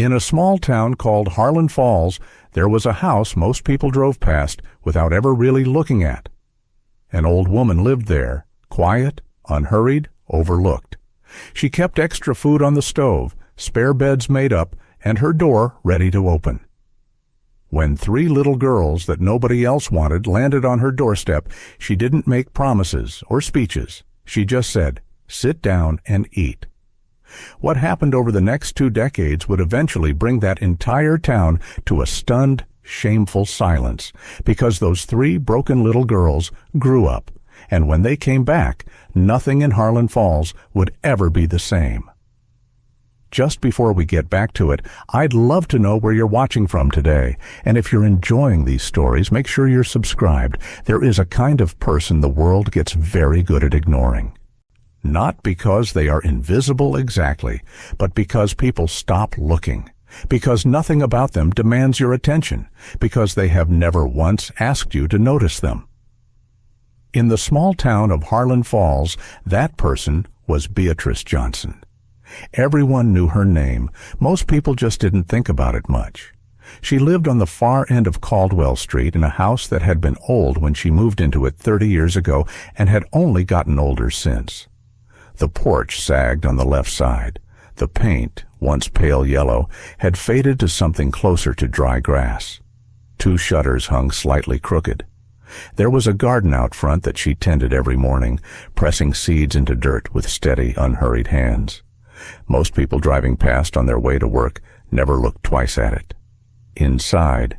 In a small town called Harlan Falls, there was a house most people drove past without ever really looking at. An old woman lived there, quiet, unhurried, overlooked. She kept extra food on the stove, spare beds made up, and her door ready to open. When 3 little girls that nobody else wanted landed on her doorstep, she didn't make promises or speeches. She just said, "Sit down and eat." What happened over the next 2 decades would eventually bring that entire town to a stunned, shameful silence, because those 3 broken little girls grew up, and when they came back, nothing in Harlan Falls would ever be the same. Just before we get back to it, I'd love to know where you're watching from today, and if you're enjoying these stories, make sure you're subscribed. There is a kind of person the world gets very good at ignoring. Not because they are invisible exactly, but because people stop looking, because nothing about them demands your attention, because they have never once asked you to notice them. In the small town of Harlan Falls, that person was Beatrice Johnson. Everyone knew her name. Most people just didn't think about it much. She lived on the far end of Caldwell Street in a house that had been old when she moved into it 30 years ago and had only gotten older since. The porch sagged on the left side. The paint, once pale yellow, had faded to something closer to dry grass. 2 shutters hung slightly crooked. There was a garden out front that she tended every morning, pressing seeds into dirt with steady, unhurried hands. Most people driving past on their way to work never looked twice at it. Inside,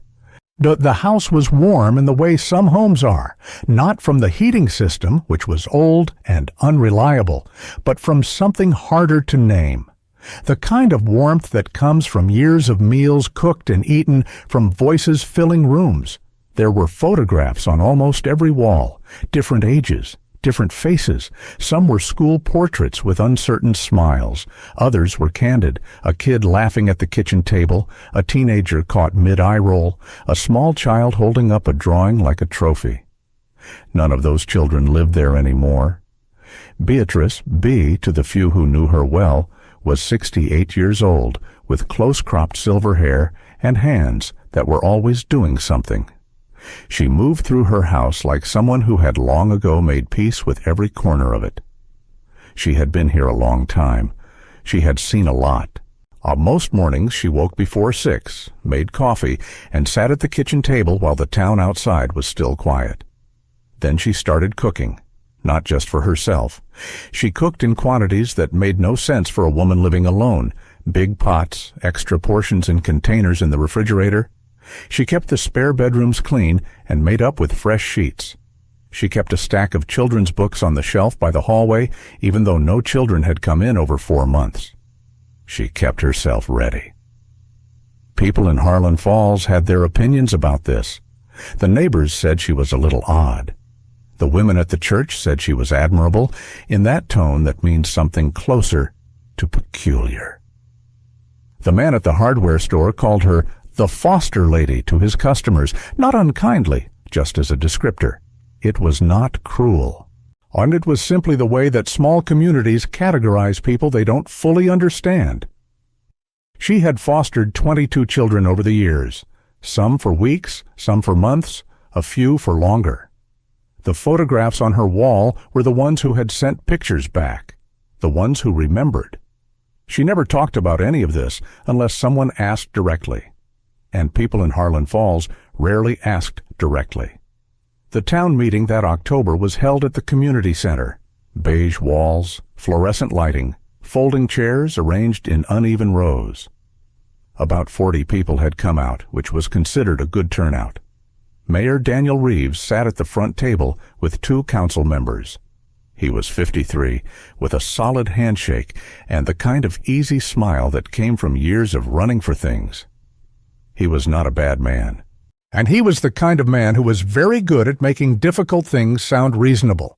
the house was warm in the way some homes are, not from the heating system, which was old and unreliable, but from something harder to name. The kind of warmth that comes from years of meals cooked and eaten, from voices filling rooms. There were photographs on almost every wall, different ages, different faces. Some were school portraits with uncertain smiles. Others were candid, a kid laughing at the kitchen table, a teenager caught mid-eye roll, a small child holding up a drawing like a trophy. None of those children lived there anymore. Beatrice, B, to the few who knew her well, was 68 years old, with close-cropped silver hair and hands that were always doing something. She moved through her house like someone who had long ago made peace with every corner of it. She had been here a long time. She had seen a lot. Most mornings she woke before 6, made coffee, and sat at the kitchen table while the town outside was still quiet. Then she started cooking, not just for herself. She cooked in quantities that made no sense for a woman living alone. Big pots, extra portions in containers in the refrigerator. She kept the spare bedrooms clean and made up with fresh sheets. She kept a stack of children's books on the shelf by the hallway, even though no children had come in over 4 months. She kept herself ready. People in Harlan Falls had their opinions about this. The neighbors said she was a little odd. The women at the church said she was admirable, in that tone that means something closer to peculiar. The man at the hardware store called her the foster lady to his customers, not unkindly, just as a descriptor. It was not cruel. And it was simply the way that small communities categorize people they don't fully understand. She had fostered 22 children over the years, some for weeks, some for months, a few for longer. The photographs on her wall were the ones who had sent pictures back, the ones who remembered. She never talked about any of this unless someone asked directly. And people in Harlan Falls rarely asked directly. The town meeting that October was held at the community center. Beige walls, fluorescent lighting, folding chairs arranged in uneven rows. About 40 people had come out, which was considered a good turnout. Mayor Daniel Reeves sat at the front table with 2 council members. He was 53, with a solid handshake and the kind of easy smile that came from years of running for things. He was not a bad man. And he was the kind of man who was very good at making difficult things sound reasonable.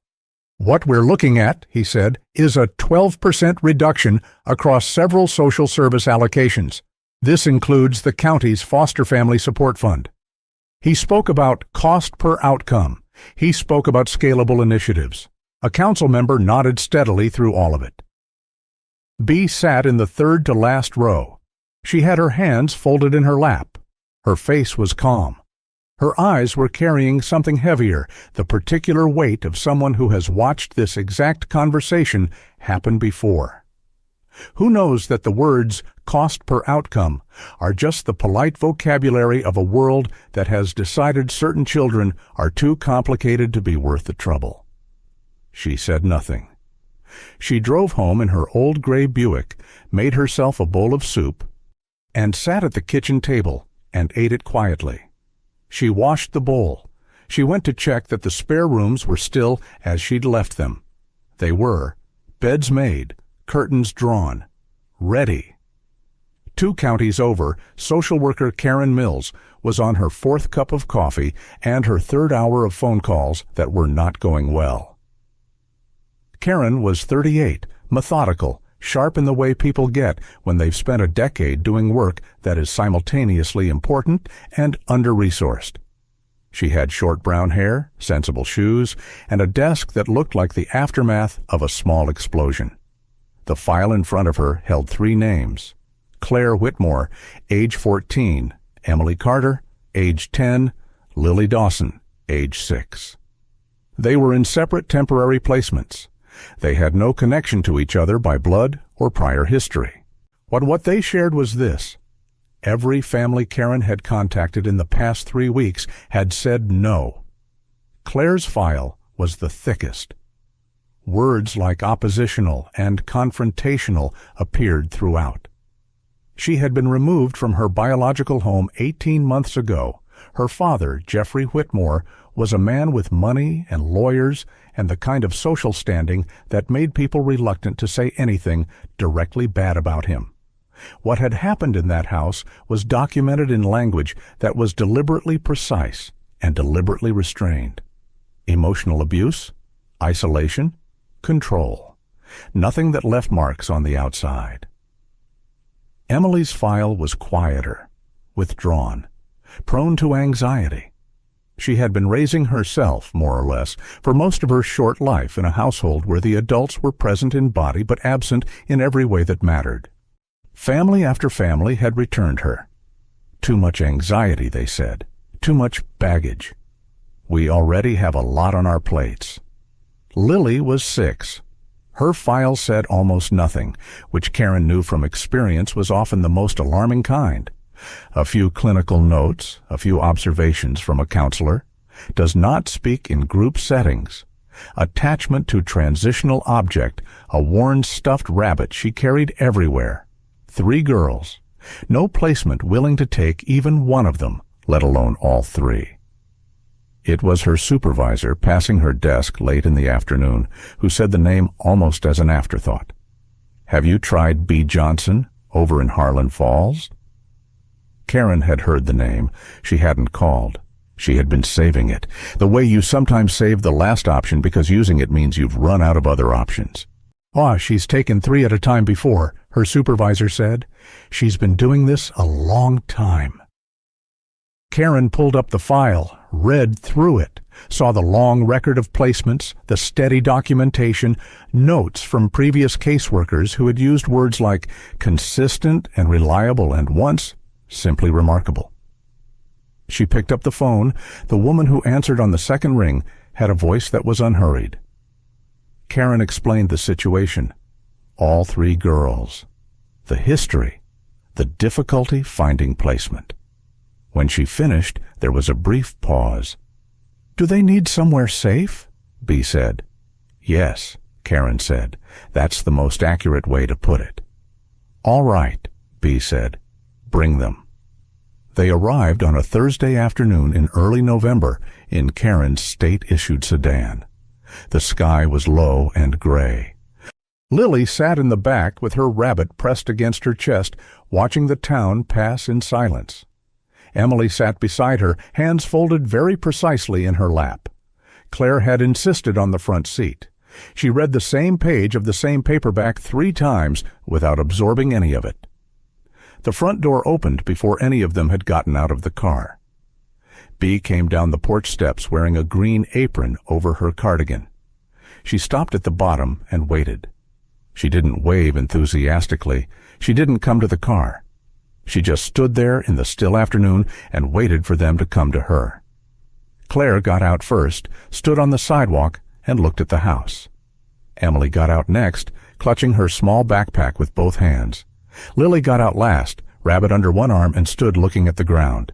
What we're looking at, he said, is a 12% reduction across several social service allocations. This includes the county's foster family support fund. He spoke about cost per outcome. He spoke about scalable initiatives. A council member nodded steadily through all of it. B sat in the third to last row. She had her hands folded in her lap. Her face was calm. Her eyes were carrying something heavier, the particular weight of someone who has watched this exact conversation happen before. Who knows that the words cost per outcome are just the polite vocabulary of a world that has decided certain children are too complicated to be worth the trouble? She said nothing. She drove home in her old gray Buick, made herself a bowl of soup, and sat at the kitchen table and ate it quietly. She washed the bowl. She went to check that the spare rooms were still as she'd left them. They were. Beds made, curtains drawn, ready. 2 counties over, social worker Karen Mills was on her 4th cup of coffee and her 3rd hour of phone calls that were not going well. Karen was 38, methodical, sharp in the way people get when they've spent a decade doing work that is simultaneously important and under-resourced. She had short brown hair, sensible shoes, and a desk that looked like the aftermath of a small explosion. The file in front of her held 3 names: Claire Whitmore, age 14, Emily Carter, age 10, Lily Dawson, age 6. They were in separate temporary placements. They had no connection to each other by blood or prior history. What they shared was this: every family Karen had contacted in the past 3 weeks had said no. Claire's file was the thickest. Words like oppositional and confrontational appeared throughout. She had been removed from her biological home 18 months ago. Her father, Jeffrey Whitmore, was a man with money and lawyers and the kind of social standing that made people reluctant to say anything directly bad about him. What had happened in that house was documented in language that was deliberately precise and deliberately restrained. Emotional abuse, isolation, control. Nothing that left marks on the outside. Emily's file was quieter, withdrawn, prone to anxiety. She had been raising herself, more or less, for most of her short life in a household where the adults were present in body but absent in every way that mattered. Family after family had returned her. Too much anxiety, they said. Too much baggage. We already have a lot on our plates. Lily was 6. Her file said almost nothing, which Karen knew from experience was often the most alarming kind. A few clinical notes, a few observations from a counselor. Does not speak in group settings. Attachment to transitional object, a worn stuffed rabbit she carried everywhere. 3 girls. No placement willing to take even one of them, let alone all 3. It was her supervisor passing her desk late in the afternoon who said the name almost as an afterthought. "Have you tried B. Johnson over in Harlan Falls?" Karen had heard the name. She hadn't called. She had been saving it, the way you sometimes save the last option because using it means you've run out of other options. She's taken 3 at a time before, her supervisor said. She's been doing this a long time. Karen pulled up the file, read through it, saw the long record of placements, the steady documentation, notes from previous caseworkers who had used words like consistent and reliable and once simply remarkable. She picked up the phone. The woman who answered on the second ring had a voice that was unhurried. Karen explained the situation. All 3 girls. The history. The difficulty finding placement. When she finished, there was a brief pause. "Do they need somewhere safe?" B said. "Yes," Karen said. "That's the most accurate way to put it." "All right," B said. "Bring them." They arrived on a Thursday afternoon in early November in Karen's state-issued sedan. The sky was low and gray. Lily sat in the back with her rabbit pressed against her chest, watching the town pass in silence. Emily sat beside her, hands folded very precisely in her lap. Claire had insisted on the front seat. She read the same page of the same paperback 3 times without absorbing any of it. The front door opened before any of them had gotten out of the car. Bea came down the porch steps wearing a green apron over her cardigan. She stopped at the bottom and waited. She didn't wave enthusiastically. She didn't come to the car. She just stood there in the still afternoon and waited for them to come to her. Claire got out first, stood on the sidewalk, and looked at the house. Emily got out next, clutching her small backpack with both hands. Lily got out last, rabbit under one arm, and stood looking at the ground.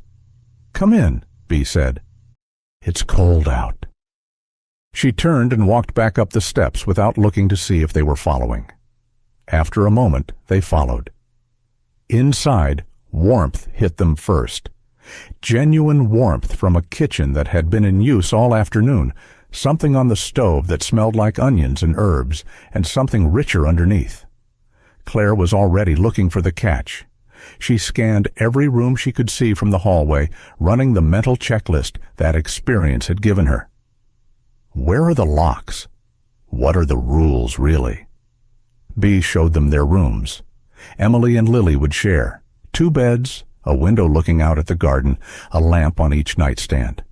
"Come in," Bee said. "It's cold out." She turned and walked back up the steps without looking to see if they were following. After a moment, they followed. Inside, warmth hit them first. Genuine warmth from a kitchen that had been in use all afternoon, something on the stove that smelled like onions and herbs, and something richer underneath. Claire was already looking for the catch. She scanned every room she could see from the hallway, running the mental checklist that experience had given her. Where are the locks? What are the rules, really? Bee showed them their rooms. Emily and Lily would share 2 beds, a window looking out at the garden, a lamp on each nightstand.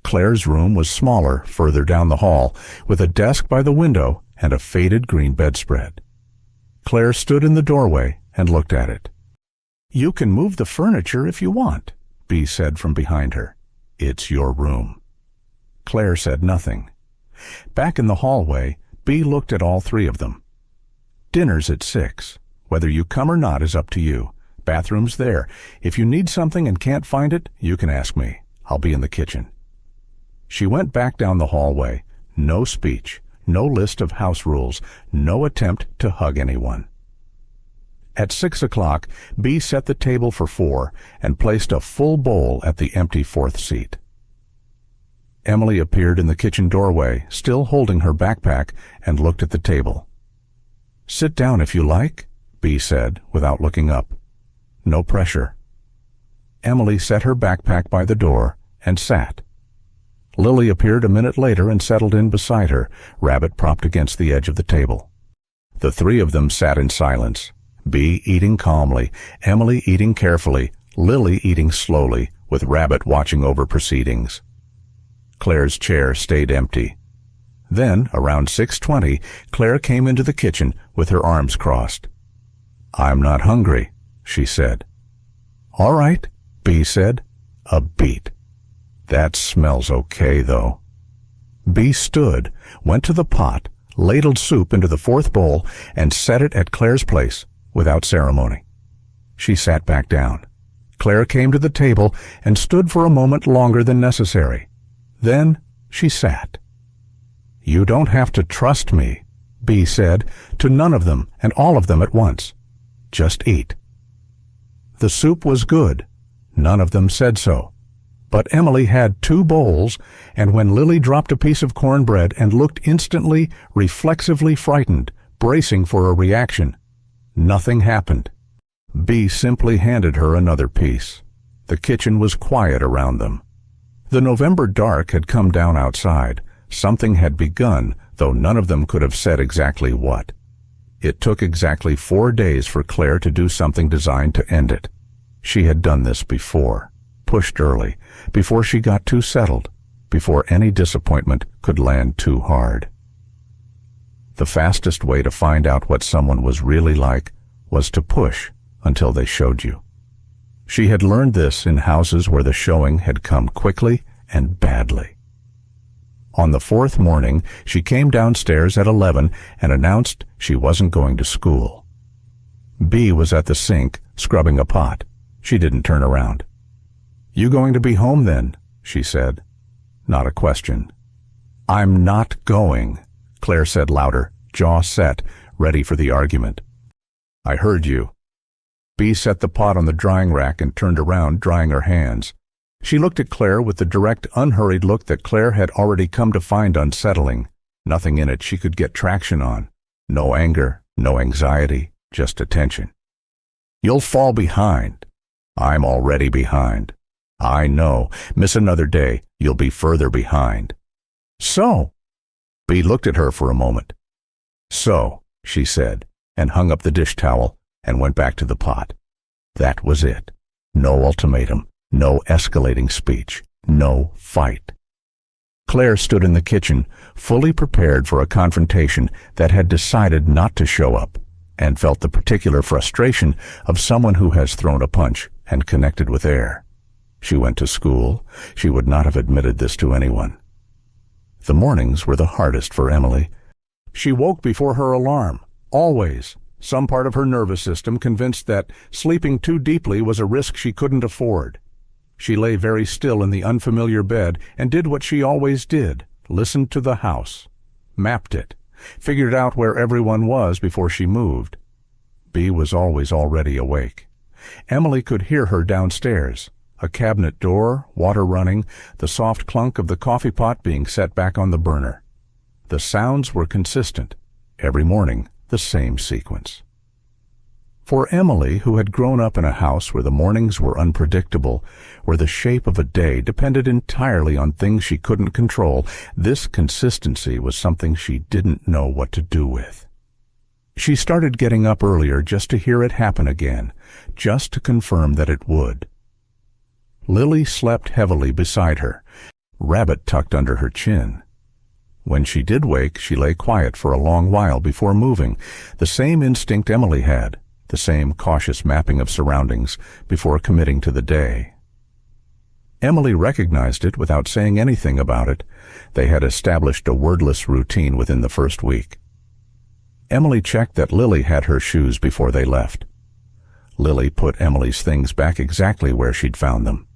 Claire's room was smaller, further down the hall, with a desk by the window and a faded green bedspread. Claire stood in the doorway and looked at it. "You can move the furniture if you want," Bee said from behind her. "It's your room." Claire said nothing. Back in the hallway, Bee looked at all 3 of them. "Dinner's at 6. Whether you come or not is up to you. Bathroom's there. If you need something and can't find it, you can ask me. I'll be in the kitchen." She went back down the hallway. No speech, no list of house rules, no attempt to hug anyone. At 6 o'clock, Bee set the table for 4 and placed a full bowl at the empty 4th seat. Emily appeared in the kitchen doorway, still holding her backpack, and looked at the table. "Sit down if you like," Bee said, without looking up. No pressure. Emily set her backpack by the door and sat. Lily appeared a minute later and settled in beside her, Rabbit propped against the edge of the table. The 3 of them sat in silence, Bee eating calmly, Emily eating carefully, Lily eating slowly, with Rabbit watching over proceedings. Claire's chair stayed empty. Then, around 6:20, Claire came into the kitchen with her arms crossed. "I'm not hungry," she said. "All right," Bee said. "A beet. That smells okay, though." Bee stood, went to the pot, ladled soup into the 4th bowl, and set it at Claire's place, without ceremony. She sat back down. Claire came to the table and stood for a moment longer than necessary. Then she sat. "You don't have to trust me," Bee said, to none of them and all of them at once. "Just eat." The soup was good. None of them said so. But Emily had 2 bowls, and when Lily dropped a piece of cornbread and looked instantly, reflexively frightened, bracing for a reaction, nothing happened. Bee simply handed her another piece. The kitchen was quiet around them. The November dark had come down outside. Something had begun, though none of them could have said exactly what. It took exactly 4 days for Claire to do something designed to end it. She had done this before, pushed early, before she got too settled, before any disappointment could land too hard. The fastest way to find out what someone was really like was to push until they showed you. She had learned this in houses where the showing had come quickly and badly. On the 4th morning, she came downstairs at 11 and announced she wasn't going to school. Bee was at the sink, scrubbing a pot. She didn't turn around. "You going to be home then?" she said. Not a question. "I'm not going," Claire said louder, jaw set, ready for the argument. "I heard you." Bee set the pot on the drying rack and turned around, drying her hands. She looked at Claire with the direct, unhurried look that Claire had already come to find unsettling. Nothing in it she could get traction on. No anger, no anxiety, just attention. "You'll fall behind." "I'm already behind." "I know. Miss another day, you'll be further behind." "So?" Bee looked at her for a moment. "So," she said, and hung up the dish towel and went back to the pot. That was it. No ultimatum, no escalating speech, no fight. Claire stood in the kitchen, fully prepared for a confrontation that had decided not to show up, and felt the particular frustration of someone who has thrown a punch and connected with air. She went to school. She would not have admitted this to anyone. The mornings were the hardest for Emily. She woke before her alarm, always. Some part of her nervous system convinced that sleeping too deeply was a risk she couldn't afford. She lay very still in the unfamiliar bed and did what she always did, listened to the house, mapped it, figured out where everyone was before she moved. Bea was always already awake. Emily could hear her downstairs, a cabinet door, water running, the soft clunk of the coffee pot being set back on the burner. The sounds were consistent. Every morning, the same sequence. For Emily, who had grown up in a house where the mornings were unpredictable, where the shape of a day depended entirely on things she couldn't control, this consistency was something she didn't know what to do with. She started getting up earlier just to hear it happen again, just to confirm that it would. Lily slept heavily beside her, Rabbit tucked under her chin. When she did wake, she lay quiet for a long while before moving, the same instinct Emily had, the same cautious mapping of surroundings before committing to the day. Emily recognized it without saying anything about it. They had established a wordless routine within the first week. Emily checked that Lily had her shoes before they left. Lily put Emily's things back exactly where she'd found them.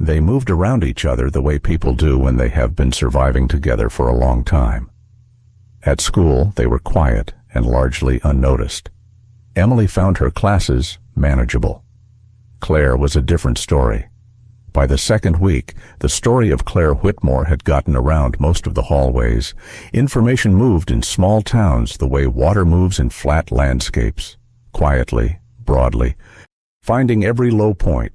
They moved around each other the way people do when they have been surviving together for a long time. At school, they were quiet and largely unnoticed. Emily found her classes manageable. Claire was a different story. By the second week, the story of Claire Whitmore had gotten around most of the hallways. Information moved in small towns the way water moves in flat landscapes, quietly, broadly, finding every low point.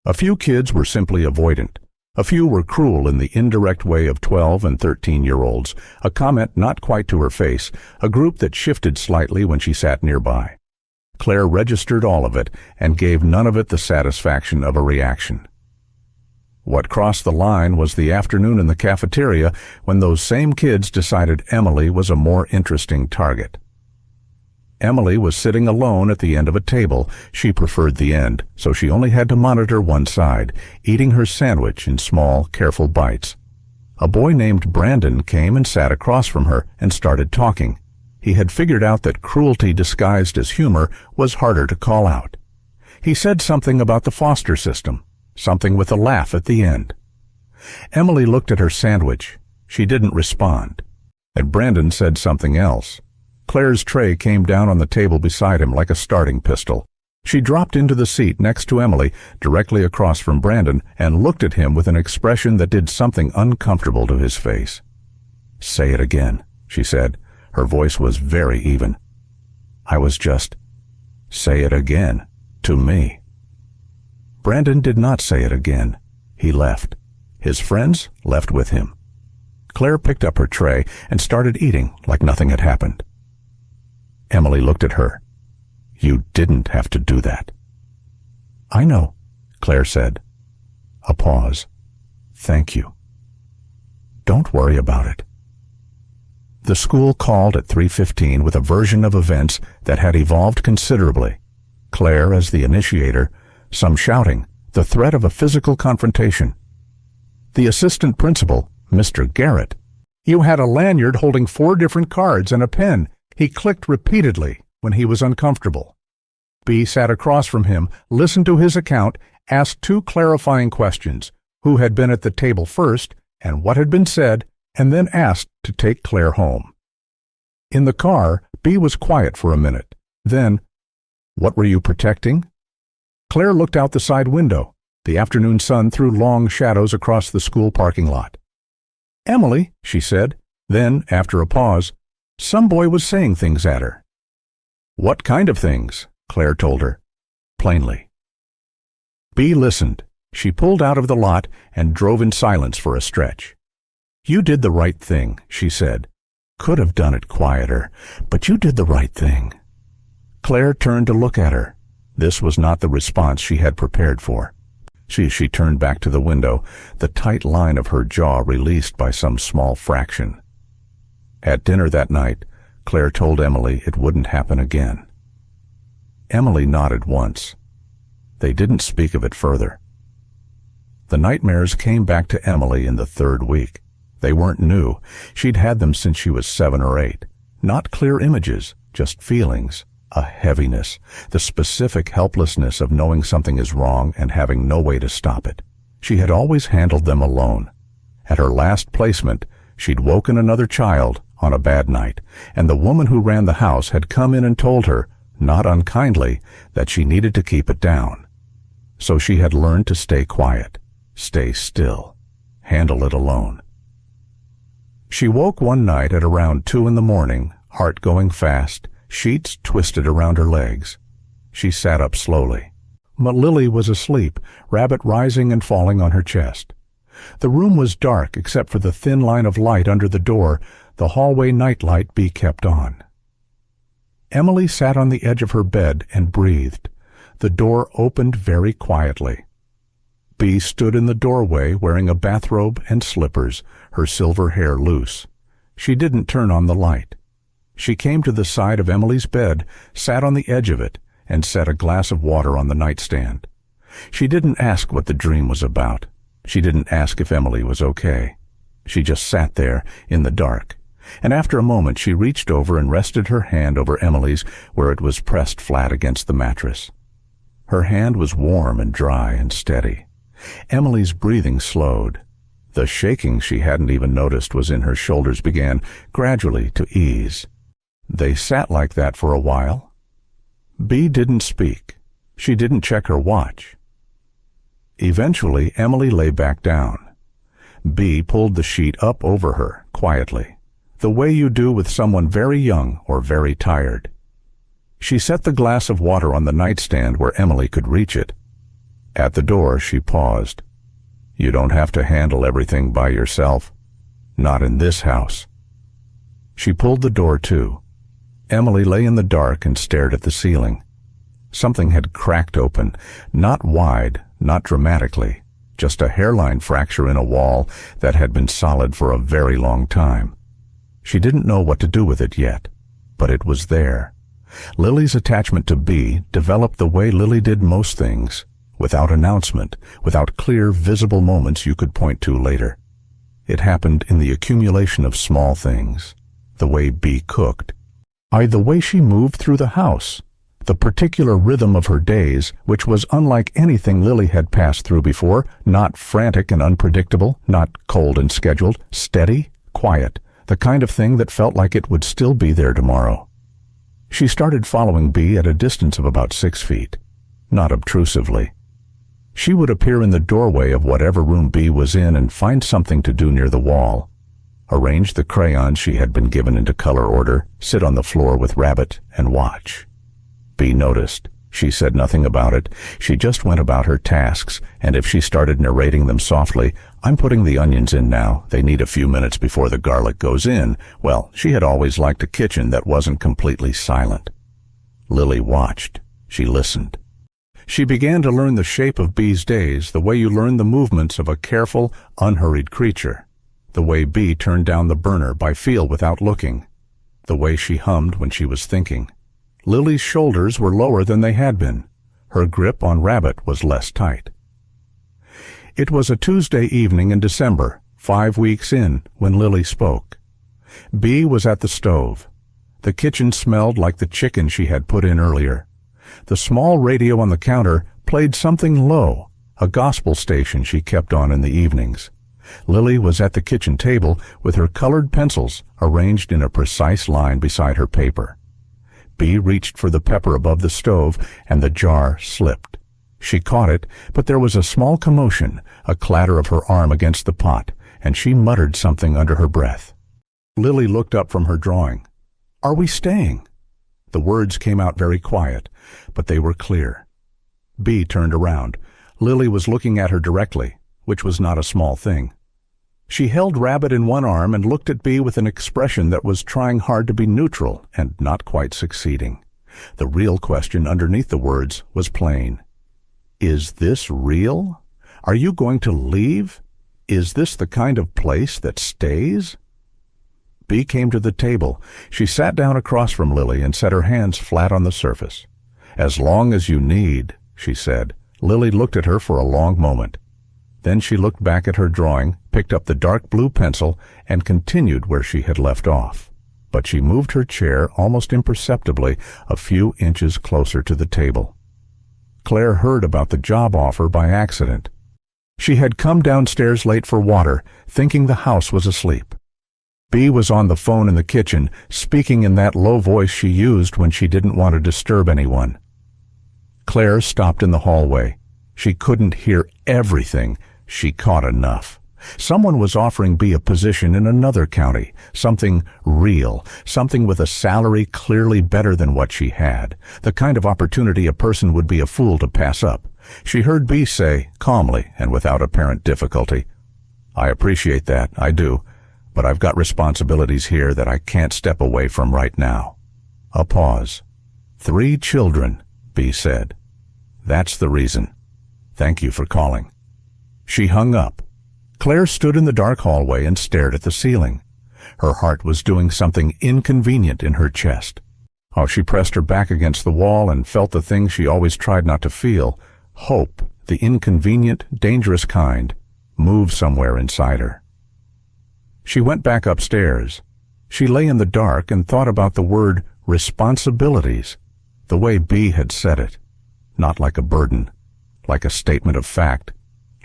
A few kids were simply avoidant. A few were cruel in the indirect way of 12 and 13-year-olds, a comment not quite to her face, a group that shifted slightly when she sat nearby. Claire registered all of it and gave none of it the satisfaction of a reaction. What crossed the line was the afternoon in the cafeteria when those same kids decided Emily was a more interesting target. Emily was sitting alone at the end of a table. She preferred the end, so she only had to monitor one side, eating her sandwich in small, careful bites. A boy named Brandon came and sat across from her and started talking. He had figured out that cruelty disguised as humor was harder to call out. He said something about the foster system, something with a laugh at the end. Emily looked at her sandwich. She didn't respond. And Brandon said something else. Claire's tray came down on the table beside him like a starting pistol. She dropped into the seat next to Emily, directly across from Brandon, and looked at him with an expression that did something uncomfortable to his face. "Say it again," she said. Her voice was very even. "I was just... say it again. To me." Brandon did not say it again. He left. His friends left with him. Claire picked up her tray and started eating like nothing had happened. Emily looked at her. "You didn't have to do that." "I know," Claire said. A pause. "Thank you." "Don't worry about it." The school called at 3:15 with a version of events that had evolved considerably. Claire as the initiator, some shouting, the threat of a physical confrontation. The assistant principal, Mr. Garrett. You had a lanyard holding 4 different cards and a pen. He clicked repeatedly when he was uncomfortable. Bea sat across from him, listened to his account, asked 2 clarifying questions, who had been at the table first and what had been said, and then asked to take Claire home. In the car, Bea was quiet for a minute. Then, "What were you protecting?" Claire looked out the side window. The afternoon sun threw long shadows across the school parking lot. "Emily," she said. Then, after a pause, some boy was saying things at her. "What kind of things?" Claire told her, plainly. Bea listened. She pulled out of the lot and drove in silence for a stretch. "You did the right thing," she said. "Could have done it quieter, but you did the right thing." Claire turned to look at her. This was not the response she had prepared for. She turned back to the window, the tight line of her jaw released by some small fraction. At dinner that night, Claire told Emily it wouldn't happen again. Emily nodded once. They didn't speak of it further. The nightmares came back to Emily in the 3rd week. They weren't new. She'd had them since she was 7 or 8. Not clear images, just feelings, a heaviness, the specific helplessness of knowing something is wrong and having no way to stop it. She had always handled them alone. At her last placement, she'd woken another child on a bad night, and the woman who ran the house had come in and told her, not unkindly, that she needed to keep it down. So she had learned to stay quiet, stay still, handle it alone. She woke one night at around 2 in the morning, heart going fast, sheets twisted around her legs. She sat up slowly. But Lily was asleep, Rabbit rising and falling on her chest. The room was dark except for the thin line of light under the door, the hallway nightlight Bee kept on. Emily sat on the edge of her bed and breathed. The door opened very quietly. Bee stood in the doorway wearing a bathrobe and slippers, her silver hair loose. She didn't turn on the light. She came to the side of Emily's bed, sat on the edge of it, and set a glass of water on the nightstand. She didn't ask what the dream was about. She didn't ask if Emily was okay. She just sat there in the dark, and after a moment she reached over and rested her hand over Emily's where it was pressed flat against the mattress. Her hand was warm and dry and steady. Emily's breathing slowed. The shaking she hadn't even noticed was in her shoulders began gradually to ease. They sat like that for a while. Bee didn't speak. She didn't check her watch. Eventually, Emily lay back down. Bee pulled the sheet up over her, quietly, the way you do with someone very young or very tired. She set the glass of water on the nightstand where Emily could reach it. At the door, she paused. You don't have to handle everything by yourself. Not in this house. She pulled the door to. Emily lay in the dark and stared at the ceiling. Something had cracked open, not wide, not dramatically, just a hairline fracture in a wall that had been solid for a very long time. She didn't know what to do with it yet, but it was there. Lily's attachment to Bee developed the way Lily did most things, without announcement, without clear, visible moments you could point to later. It happened in the accumulation of small things, the way Bee cooked, the way she moved through the house, the particular rhythm of her days, which was unlike anything Lily had passed through before, not frantic and unpredictable, not cold and scheduled, steady, quiet, the kind of thing that felt like it would still be there tomorrow. She started following Bee at a distance of about 6 feet, not obtrusively. She would appear in the doorway of whatever room Bee was in and find something to do near the wall. Arrange the crayons she had been given into color order, sit on the floor with Rabbit, and watch. Bee noticed. She said nothing about it. She just went about her tasks, and if she started narrating them softly, I'm putting the onions in now, they need a few minutes before the garlic goes in, well, she had always liked a kitchen that wasn't completely silent. Lily watched. She listened. She began to learn the shape of Bee's days, the way you learn the movements of a careful, unhurried creature, the way Bee turned down the burner by feel without looking, the way she hummed when she was thinking. Lily's shoulders were lower than they had been. Her grip on Rabbit was less tight. It was a Tuesday evening in December, 5 weeks in, when Lily spoke. Bee was at the stove. The kitchen smelled like the chicken she had put in earlier. The small radio on the counter played something low, a gospel station she kept on in the evenings. Lily was at the kitchen table with her colored pencils arranged in a precise line beside her paper. Bee reached for the pepper above the stove, and the jar slipped. She caught it, but there was a small commotion, a clatter of her arm against the pot, and she muttered something under her breath. Lily looked up from her drawing. "Are we staying?" The words came out very quiet, but they were clear. Bee turned around. Lily was looking at her directly, which was not a small thing. She held Rabbit in one arm and looked at Bee with an expression that was trying hard to be neutral and not quite succeeding. The real question underneath the words was plain. Is this real? Are you going to leave? Is this the kind of place that stays? Bea came to the table. She sat down across from Lily and set her hands flat on the surface. "As long as you need," she said. Lily looked at her for a long moment. Then she looked back at her drawing, picked up the dark blue pencil, and continued where she had left off. But she moved her chair almost imperceptibly a few inches closer to the table. Claire heard about the job offer by accident. She had come downstairs late for water, thinking the house was asleep. Bea was on the phone in the kitchen, speaking in that low voice she used when she didn't want to disturb anyone. Claire stopped in the hallway. She couldn't hear everything. She caught enough. Someone was offering Bea a position in another county, something real, something with a salary clearly better than what she had, the kind of opportunity a person would be a fool to pass up. She heard Bea say, calmly and without apparent difficulty, "I appreciate that, I do, but I've got responsibilities here that I can't step away from right now." A pause. "3 children," Bea said. "That's the reason. Thank you for calling." She hung up. Claire stood in the dark hallway and stared at the ceiling. Her heart was doing something inconvenient in her chest. How she pressed her back against the wall and felt the thing she always tried not to feel, hope, the inconvenient, dangerous kind, move somewhere inside her. She went back upstairs. She lay in the dark and thought about the word responsibilities, the way Bea had said it, not like a burden, like a statement of fact,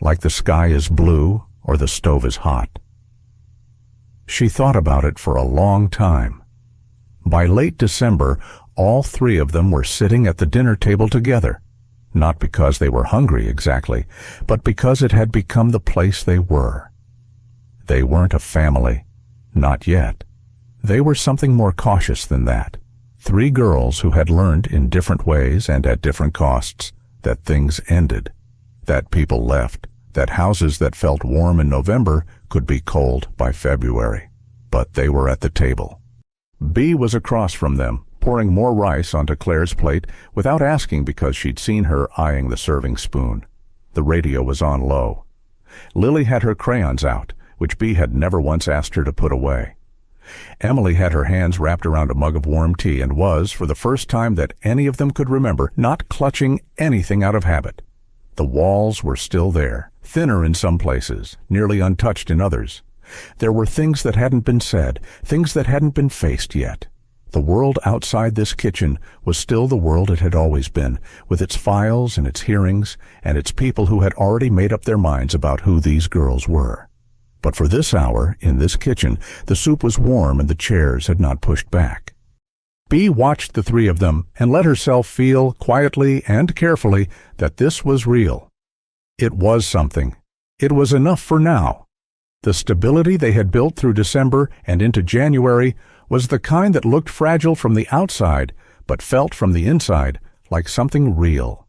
like the sky is blue or the stove is hot. She thought about it for a long time. By late December, all 3 of them were sitting at the dinner table together, not because they were hungry exactly, but because it had become the place they were. They weren't a family, not yet. They were something more cautious than that. 3 girls who had learned in different ways and at different costs that things ended, that people left, that houses that felt warm in November could be cold by February. But they were at the table. Bea was across from them, pouring more rice onto Claire's plate without asking because she'd seen her eyeing the serving spoon. The radio was on low. Lily had her crayons out, which Bea had never once asked her to put away. Emily had her hands wrapped around a mug of warm tea and was, for the first time that any of them could remember, not clutching anything out of habit. The walls were still there, thinner in some places, nearly untouched in others. There were things that hadn't been said, things that hadn't been faced yet. The world outside this kitchen was still the world it had always been, with its files and its hearings, and its people who had already made up their minds about who these girls were. But for this hour, in this kitchen, the soup was warm and the chairs had not pushed back. Bea watched the 3 of them and let herself feel, quietly and carefully, that this was real. It was something. It was enough for now. The stability they had built through December and into January was the kind that looked fragile from the outside, but felt from the inside like something real.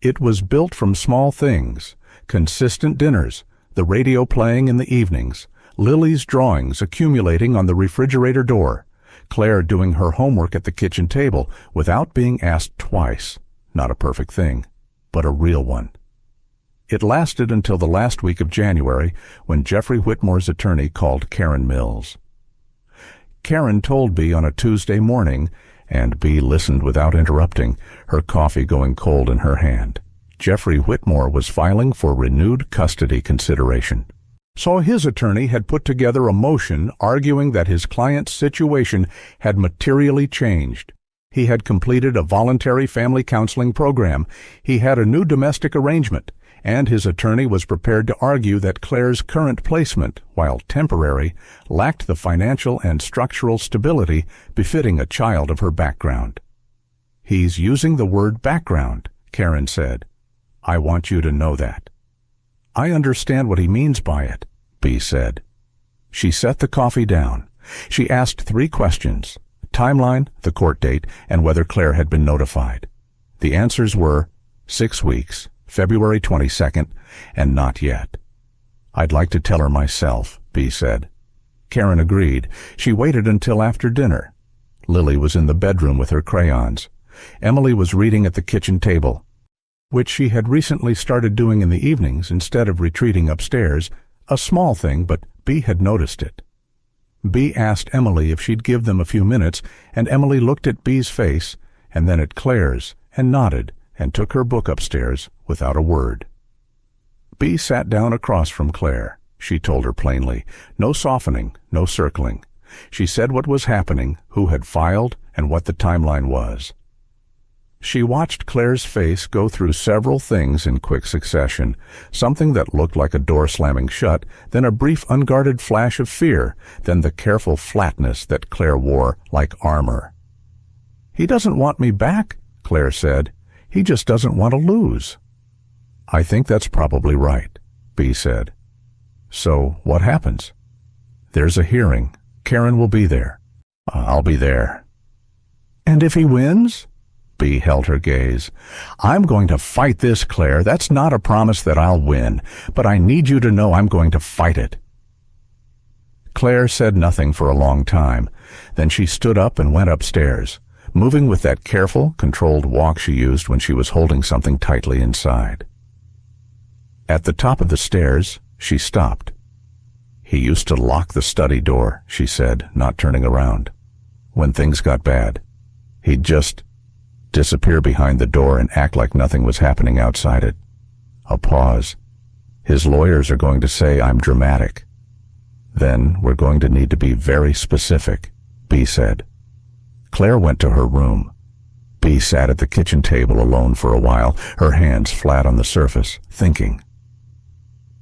It was built from small things, consistent dinners, the radio playing in the evenings, Lily's drawings accumulating on the refrigerator door, Claire doing her homework at the kitchen table without being asked twice. Not a perfect thing, but a real one. It lasted until the last week of January, when Jeffrey Whitmore's attorney called Karen Mills. Karen told Bea on a Tuesday morning, and Bea listened without interrupting, her coffee going cold in her hand. Jeffrey Whitmore was filing for renewed custody consideration. So his attorney had put together a motion arguing that his client's situation had materially changed. He had completed a voluntary family counseling program. He had a new domestic arrangement, and his attorney was prepared to argue that Claire's current placement, while temporary, lacked the financial and structural stability befitting a child of her background. "He's using the word background," Karen said. "I want you to know that." "I understand what he means by it," Bea said. She set the coffee down. She asked 3 questions: timeline, the court date, and whether Claire had been notified. The answers were 6 weeks, February 22nd, and not yet. "I'd like to tell her myself," Bea said. Karen agreed. She waited until after dinner. Lily was in the bedroom with her crayons. Emily was reading at the kitchen table, which she had recently started doing in the evenings instead of retreating upstairs, a small thing, but Bea had noticed it. Bea asked Emily if she'd give them a few minutes, and Emily looked at Bea's face and then at Claire's and nodded and took her book upstairs without a word. Bea sat down across from Claire. She told her plainly, no softening, no circling. She said what was happening, who had filed, and what the timeline was. She watched Claire's face go through several things in quick succession, something that looked like a door slamming shut, then a brief unguarded flash of fear, then the careful flatness that Claire wore like armor. "He doesn't want me back," Claire said. "He just doesn't want to lose." "I think that's probably right," Bea said. "So what happens?" "There's a hearing. Karen will be there." "I'll be there." "And if he wins?" Bea held her gaze. "I'm going to fight this, Claire. That's not a promise that I'll win, but I need you to know I'm going to fight it." Claire said nothing for a long time. Then she stood up and went upstairs, moving with that careful, controlled walk she used when she was holding something tightly inside. At the top of the stairs, she stopped. "He used to lock the study door," she said, not turning around. "When things got bad, he'd just disappear behind the door and act like nothing was happening outside it." A pause. "His lawyers are going to say I'm dramatic. Then we're going to need to be very specific," Bea said. Claire went to her room. Bea sat at the kitchen table alone for a while, her hands flat on the surface, thinking.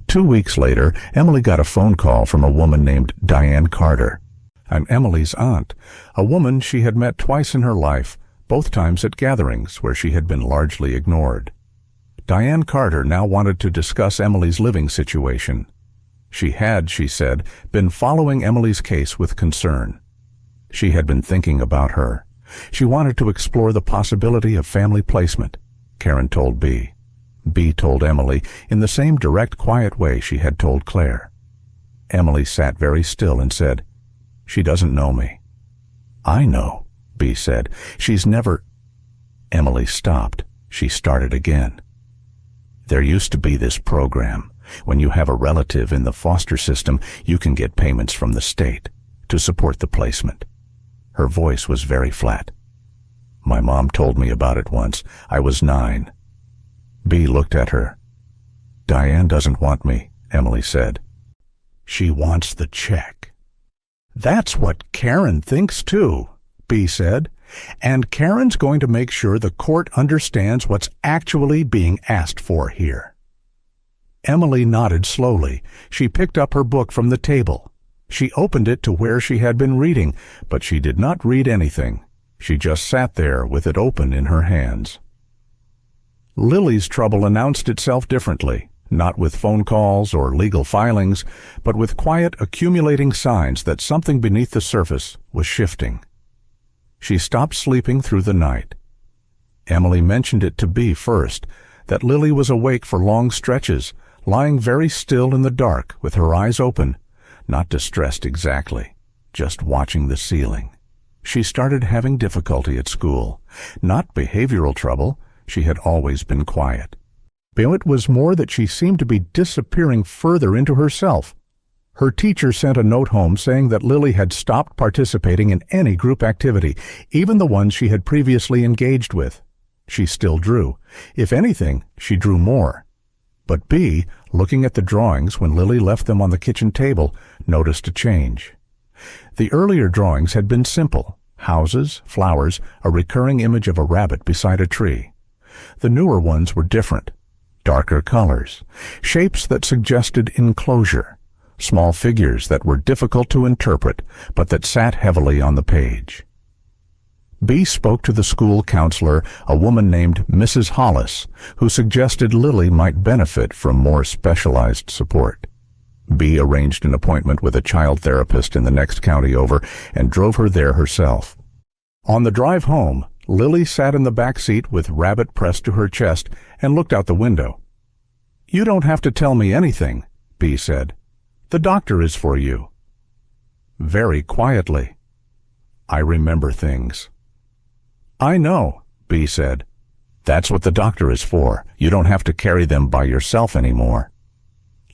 2 weeks later, Emily got a phone call from a woman named Diane Carter. I'm Emily's aunt, a woman she had met twice in her life, both times at gatherings where she had been largely ignored. Diane Carter now wanted to discuss Emily's living situation. She had, she said, been following Emily's case with concern. She had been thinking about her. She wanted to explore the possibility of family placement, Karen told Bea. Bea told Emily in the same direct, quiet way she had told Claire. Emily sat very still and said, "She doesn't know me." "I know," Bea said. "She's never—" Emily stopped. She started again. "There used to be this program. When you have a relative in the foster system, you can get payments from the state to support the placement." Her voice was very flat. "My mom told me about it once. I was 9. Bea looked at her. "Diane doesn't want me," Emily said. "She wants the check." "That's what Karen thinks too," Bea said. "And Karen's going to make sure the court understands what's actually being asked for here." Emily nodded slowly. She picked up her book from the table. She opened it to where she had been reading, but she did not read anything. She just sat there with it open in her hands. Lily's trouble announced itself differently, not with phone calls or legal filings, but with quiet, accumulating signs that something beneath the surface was shifting. She stopped sleeping through the night. Emily mentioned it to Bea first, that Lily was awake for long stretches, lying very still in the dark with her eyes open, not distressed exactly, just watching the ceiling. She started having difficulty at school. Not behavioral trouble. She had always been quiet. But it was more that she seemed to be disappearing further into herself. Her teacher sent a note home saying that Lily had stopped participating in any group activity, even the ones she had previously engaged with. She still drew. If anything, she drew more. But Bea, looking at the drawings when Lily left them on the kitchen table, noticed a change. The earlier drawings had been simple: houses, flowers, a recurring image of a rabbit beside a tree. The newer ones were different. Darker colors, shapes that suggested enclosure, small figures that were difficult to interpret, but that sat heavily on the page. Bea spoke to the school counselor, a woman named Mrs. Hollis, who suggested Lily might benefit from more specialized support. Bea arranged an appointment with a child therapist in the next county over and drove her there herself. On the drive home, Lily sat in the back seat with Rabbit pressed to her chest and looked out the window. "You don't have to tell me anything," Bea said. "The doctor is for you." Very quietly, "I remember things." "I know," Bea said. "That's what the doctor is for. You don't have to carry them by yourself anymore."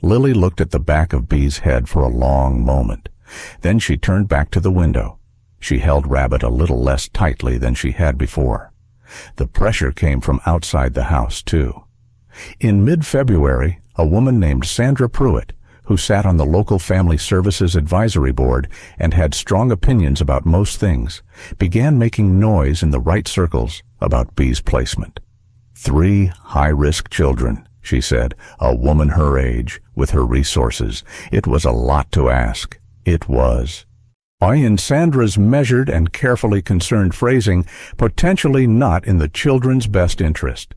Lily looked at the back of Bea's head for a long moment. Then she turned back to the window. She held Rabbit a little less tightly than she had before. The pressure came from outside the house, too. In mid-February, a woman named Sandra Pruitt, who sat on the local Family Services Advisory Board and had strong opinions about most things, began making noise in the right circles about Bee's placement. 3 high-risk children, she said, a woman her age, with her resources. It was a lot to ask. It was. In Sandra's measured and carefully concerned phrasing, potentially not in the children's best interest.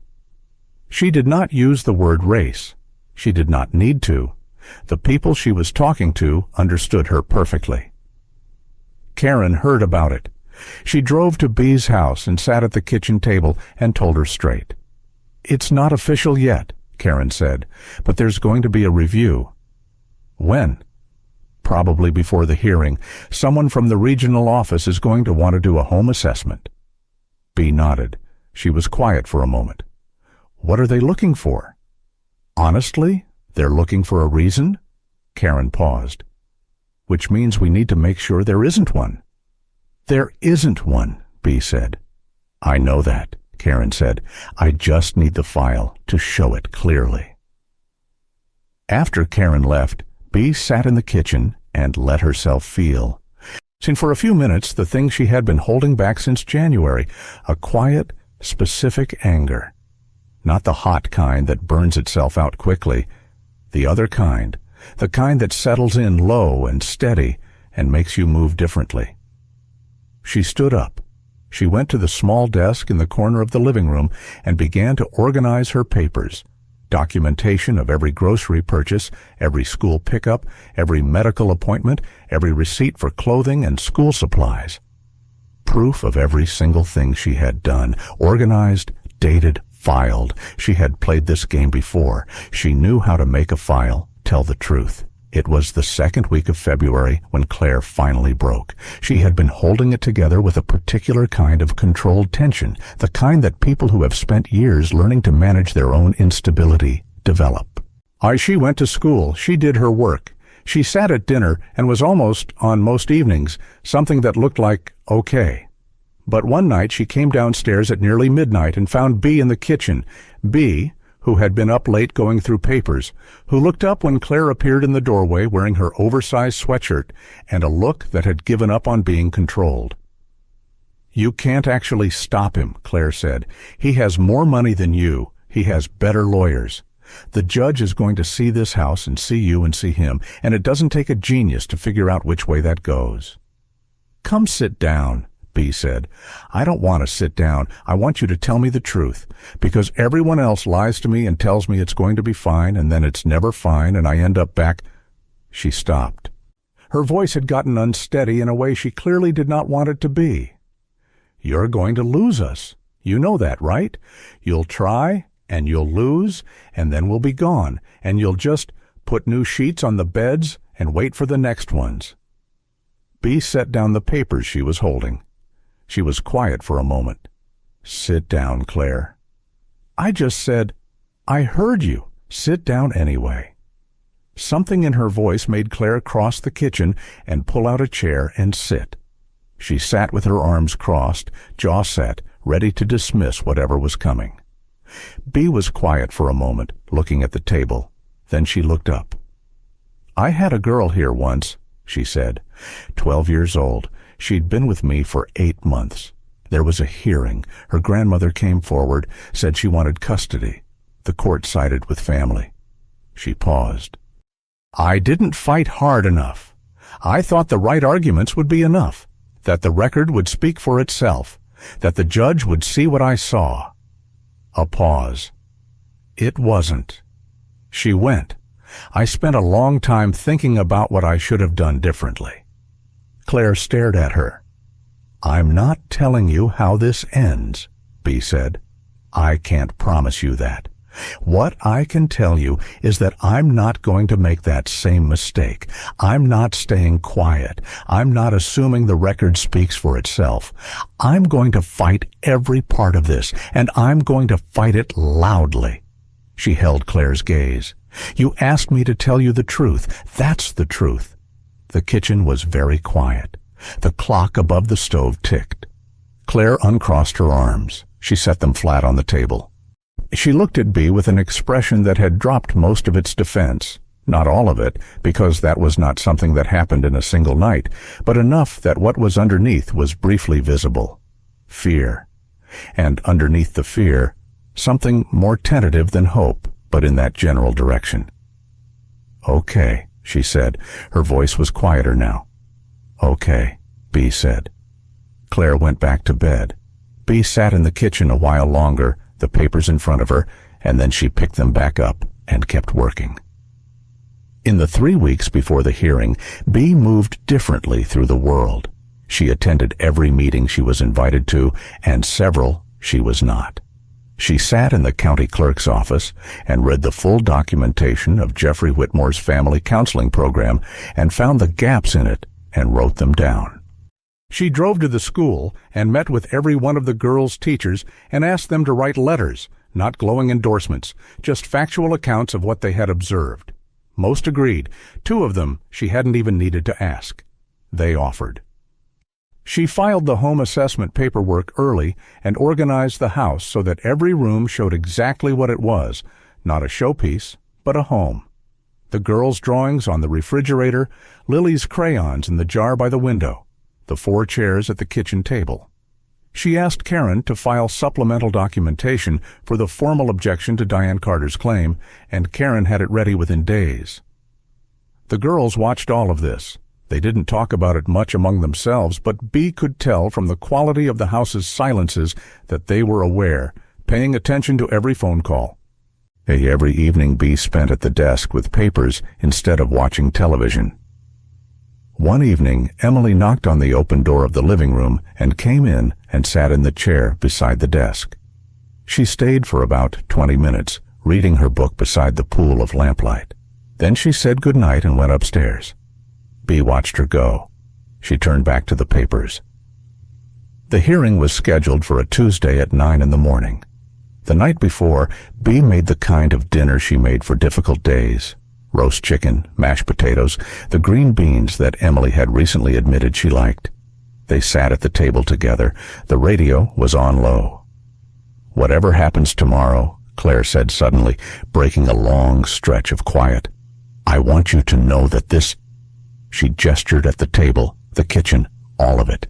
She did not use the word race. She did not need to. The people she was talking to understood her perfectly. Karen heard about it. She drove to Bee's house and sat at the kitchen table and told her straight. "It's not official yet," Karen said, "but there's going to be a review." "When?" "Probably before the hearing. Someone from the regional office is going to want to do a home assessment." Bee nodded. She was quiet for a moment. "What are they looking for?" "Honestly, they're looking for a reason?" Karen paused. "Which means we need to make sure there isn't one." "There isn't one," Bee said. "I know that," Karen said. "I just need the file to show it clearly." After Karen left, Bee sat in the kitchen and let herself feel. And for a few minutes, the thing she had been holding back since January, a quiet, specific anger. Not the hot kind that burns itself out quickly. The other kind, the kind that settles in low and steady and makes you move differently. She stood up. She went to the small desk in the corner of the living room and began to organize her papers. Documentation of every grocery purchase, every school pickup, every medical appointment, every receipt for clothing and school supplies. Proof of every single thing she had done, organized, dated, filed. She had played this game before. She knew how to make a file, tell the truth. It was the second week of February when Claire finally broke. She had been holding it together with a particular kind of controlled tension, the kind that people who have spent years learning to manage their own instability develop. She went to school. She did her work. She sat at dinner and was almost, on most evenings, something that looked like okay. But one night she came downstairs at nearly midnight and found Bee in the kitchen. Bee, who had been up late going through papers, who looked up when Claire appeared in the doorway wearing her oversized sweatshirt and a look that had given up on being controlled. "You can't actually stop him," Claire said. "He has more money than you. He has better lawyers. The judge is going to see this house and see you and see him, and it doesn't take a genius to figure out which way that goes." "Come sit down," Bee said. "I don't want to sit down. I want you to tell me the truth, because everyone else lies to me and tells me it's going to be fine, and then it's never fine, and I end up back." She stopped. Her voice had gotten unsteady in a way she clearly did not want it to be. "You're going to lose us. You know that, right? You'll try, and you'll lose, and then we'll be gone, and you'll just put new sheets on the beds and wait for the next ones." Bee set down the papers she was holding. She was quiet for a moment. "Sit down, Claire." "I just said—" "I heard you. Sit down anyway." Something in her voice made Claire cross the kitchen and pull out a chair and sit. She sat with her arms crossed, jaw set, ready to dismiss whatever was coming. Bee was quiet for a moment, looking at the table. Then she looked up. "I had a girl here once," she said. 12 years old. She'd been with me for 8 months. There was a hearing. Her grandmother came forward, said she wanted custody. The court sided with family. She paused. "I didn't fight hard enough. I thought the right arguments would be enough, that the record would speak for itself, that the judge would see what I saw." A pause. "It wasn't." She went. "I spent a long time thinking about what I should have done differently." Claire stared at her. "I'm not telling you how this ends," Bee said. "I can't promise you that. What I can tell you is that I'm not going to make that same mistake. I'm not staying quiet. I'm not assuming the record speaks for itself. I'm going to fight every part of this, and I'm going to fight it loudly." She held Claire's gaze. "You asked me to tell you the truth. That's the truth. The kitchen was very quiet. The clock above the stove ticked. Claire uncrossed her arms. She set them flat on the table. She looked at Bea with an expression that had dropped most of its defense. Not all of it, because that was not something that happened in a single night, but enough that what was underneath was briefly visible. Fear. And underneath the fear, something more tentative than hope, but in that general direction. "Okay," she said. Her voice was quieter now. "Okay," Bea said. Claire went back to bed. Bea sat in the kitchen a while longer, the papers in front of her, and then she picked them back up and kept working. In the 3 weeks before the hearing, Bea moved differently through the world. She attended every meeting she was invited to, and several she was not. She sat in the county clerk's office and read the full documentation of Jeffrey Whitmore's family counseling program and found the gaps in it and wrote them down. She drove to the school and met with every one of the girls' teachers and asked them to write letters, not glowing endorsements, just factual accounts of what they had observed. Most agreed. 2 of them she hadn't even needed to ask. They offered. She filed the home assessment paperwork early and organized the house so that every room showed exactly what it was, not a showpiece, but a home. The girls' drawings on the refrigerator, Lily's crayons in the jar by the window, the 4 chairs at the kitchen table. She asked Karen to file supplemental documentation for the formal objection to Diane Carter's claim, and Karen had it ready within days. The girls watched all of this. They didn't talk about it much among themselves, but Bea could tell from the quality of the house's silences that they were aware, paying attention to every phone call. Every evening Bea spent at the desk with papers instead of watching television. One evening, Emily knocked on the open door of the living room and came in and sat in the chair beside the desk. She stayed for about 20 minutes, reading her book beside the pool of lamplight. Then she said good night and went upstairs. Bea watched her go. She turned back to the papers. The hearing was scheduled for a Tuesday at 9 in the morning. The night before, Bea made the kind of dinner she made for difficult days. Roast chicken, mashed potatoes, the green beans that Emily had recently admitted she liked. They sat at the table together. The radio was on low. "Whatever happens tomorrow," Claire said suddenly, breaking a long stretch of quiet, "I want you to know that this—" She gestured at the table, the kitchen, all of it.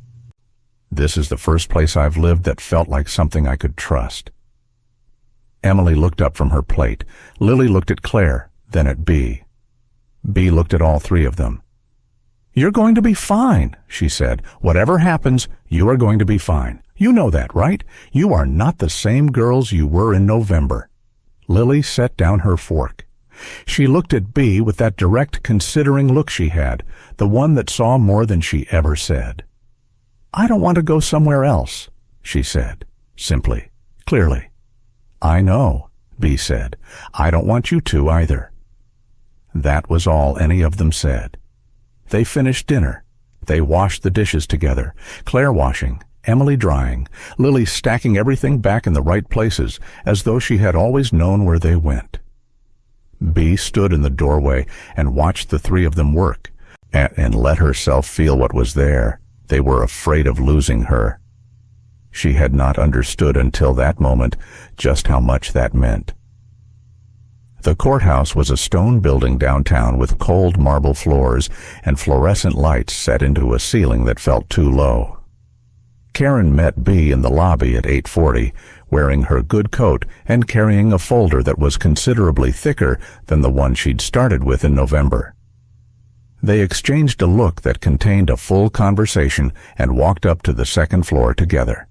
"This is the first place I've lived that felt like something I could trust." Emily looked up from her plate. Lily looked at Claire, then at Bea. Bea looked at all 3 of them. "You're going to be fine," she said. "Whatever happens, you are going to be fine. You know that, right? You are not the same girls you were in November." Lily set down her fork. She looked at Bea with that direct, considering look she had, the one that saw more than she ever said. "I don't want to go somewhere else," she said, simply, clearly. "I know," Bea said. "I don't want you to either." That was all any of them said. They finished dinner. They washed the dishes together, Claire washing, Emily drying, Lily stacking everything back in the right places, as though she had always known where they went. Bea stood in the doorway and watched the 3 of them work, and let herself feel what was there. They were afraid of losing her. She had not understood until that moment just how much that meant. The courthouse was a stone building downtown with cold marble floors and fluorescent lights set into a ceiling that felt too low. Karen met Bea in the lobby at 8:40, wearing her good coat and carrying a folder that was considerably thicker than the one she'd started with in November. They exchanged a look that contained a full conversation and walked up to the 2nd floor together.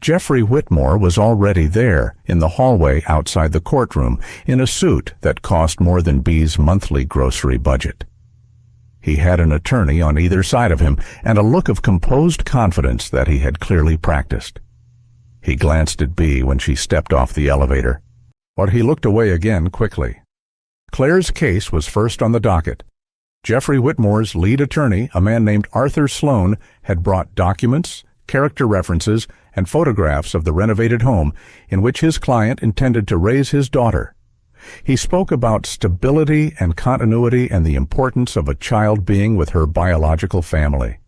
Jeffrey Whitmore was already there in the hallway outside the courtroom in a suit that cost more than Bea's monthly grocery budget. He had an attorney on either side of him and a look of composed confidence that he had clearly practiced. He glanced at Bea when she stepped off the elevator, but he looked away again quickly. Claire's case was first on the docket. Jeffrey Whitmore's lead attorney, a man named Arthur Sloan, had brought documents, character references, and photographs of the renovated home in which his client intended to raise his daughter. He spoke about stability and continuity and the importance of a child being with her biological family.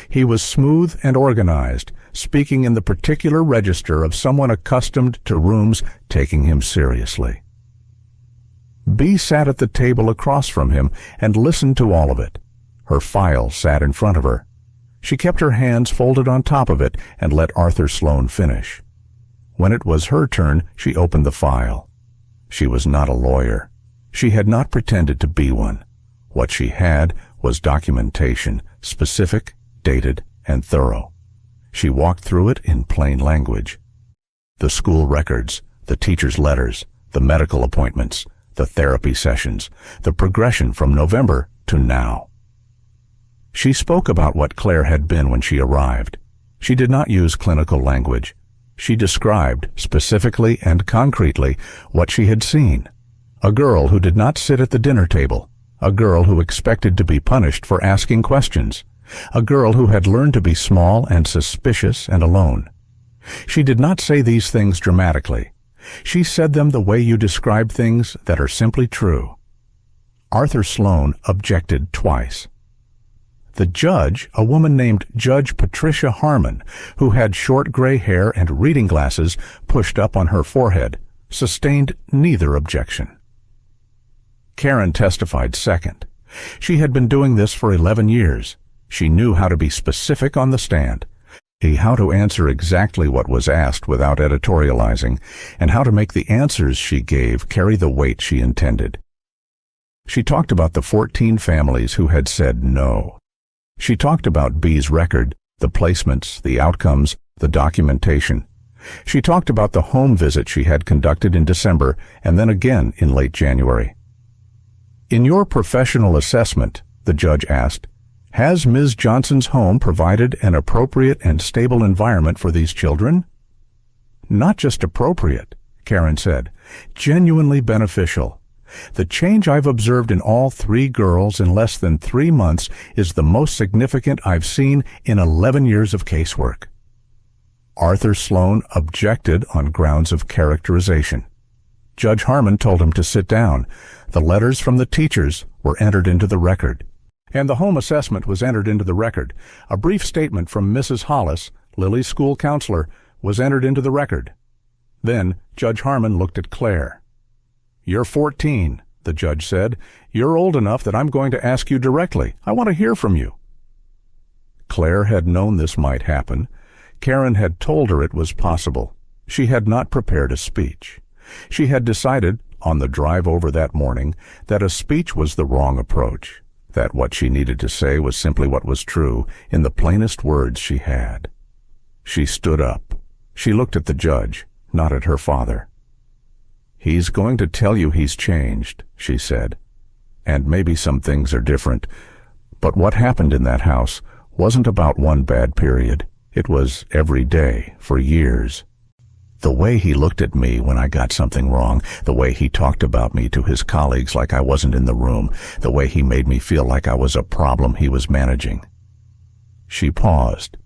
He was smooth and organized, speaking in the particular register of someone accustomed to rooms taking him seriously. Bea sat at the table across from him and listened to all of it. Her file sat in front of her. She kept her hands folded on top of it and let Arthur Sloane finish. When it was her turn, she opened the file. She was not a lawyer. She had not pretended to be one. What she had was documentation, specific, dated, and thorough. She walked through it in plain language. The school records, the teacher's letters, the medical appointments, the therapy sessions, the progression from November to now. She spoke about what Claire had been when she arrived. She did not use clinical language. She described, specifically and concretely, what she had seen. A girl who did not sit at the dinner table. A girl who expected to be punished for asking questions. A girl who had learned to be small and suspicious and alone. She did not say these things dramatically. She said them the way you describe things that are simply true. Arthur Sloane objected twice. The judge, a woman named Judge Patricia Harmon, who had short gray hair and reading glasses pushed up on her forehead, sustained neither objection. Karen testified second. She had been doing this for 11 years. She knew how to be specific on the stand, how to answer exactly what was asked without editorializing, and how to make the answers she gave carry the weight she intended. She talked about the 14 families who had said no. She talked about Bea's record, the placements, the outcomes, the documentation. She talked about the home visit she had conducted in December and then again in late January. In your professional assessment, the judge asked, has Ms. Johnson's home provided an appropriate and stable environment for these children? Not just appropriate, Karen said, genuinely beneficial. The change I've observed in all 3 girls in less than 3 months is the most significant I've seen in 11 years of casework. Arthur Sloane objected on grounds of characterization. Judge Harmon told him to sit down. The letters from the teachers were entered into the record. And the home assessment was entered into the record. A brief statement from Mrs. Hollis, Lily's school counselor, was entered into the record. Then Judge Harmon looked at Claire. You're 14, the judge said. You're old enough that I'm going to ask you directly. I want to hear from you. Claire had known this might happen. Karen had told her it was possible. She had not prepared a speech. She had decided, on the drive over that morning, that a speech was the wrong approach, that what she needed to say was simply what was true, in the plainest words she had. She stood up. She looked at the judge, not at her father. He's going to tell you he's changed, she said, and maybe some things are different. But what happened in that house wasn't about one bad period. It was every day for years. The way he looked at me when I got something wrong, the way he talked about me to his colleagues like I wasn't in the room, the way he made me feel like I was a problem he was managing. She paused.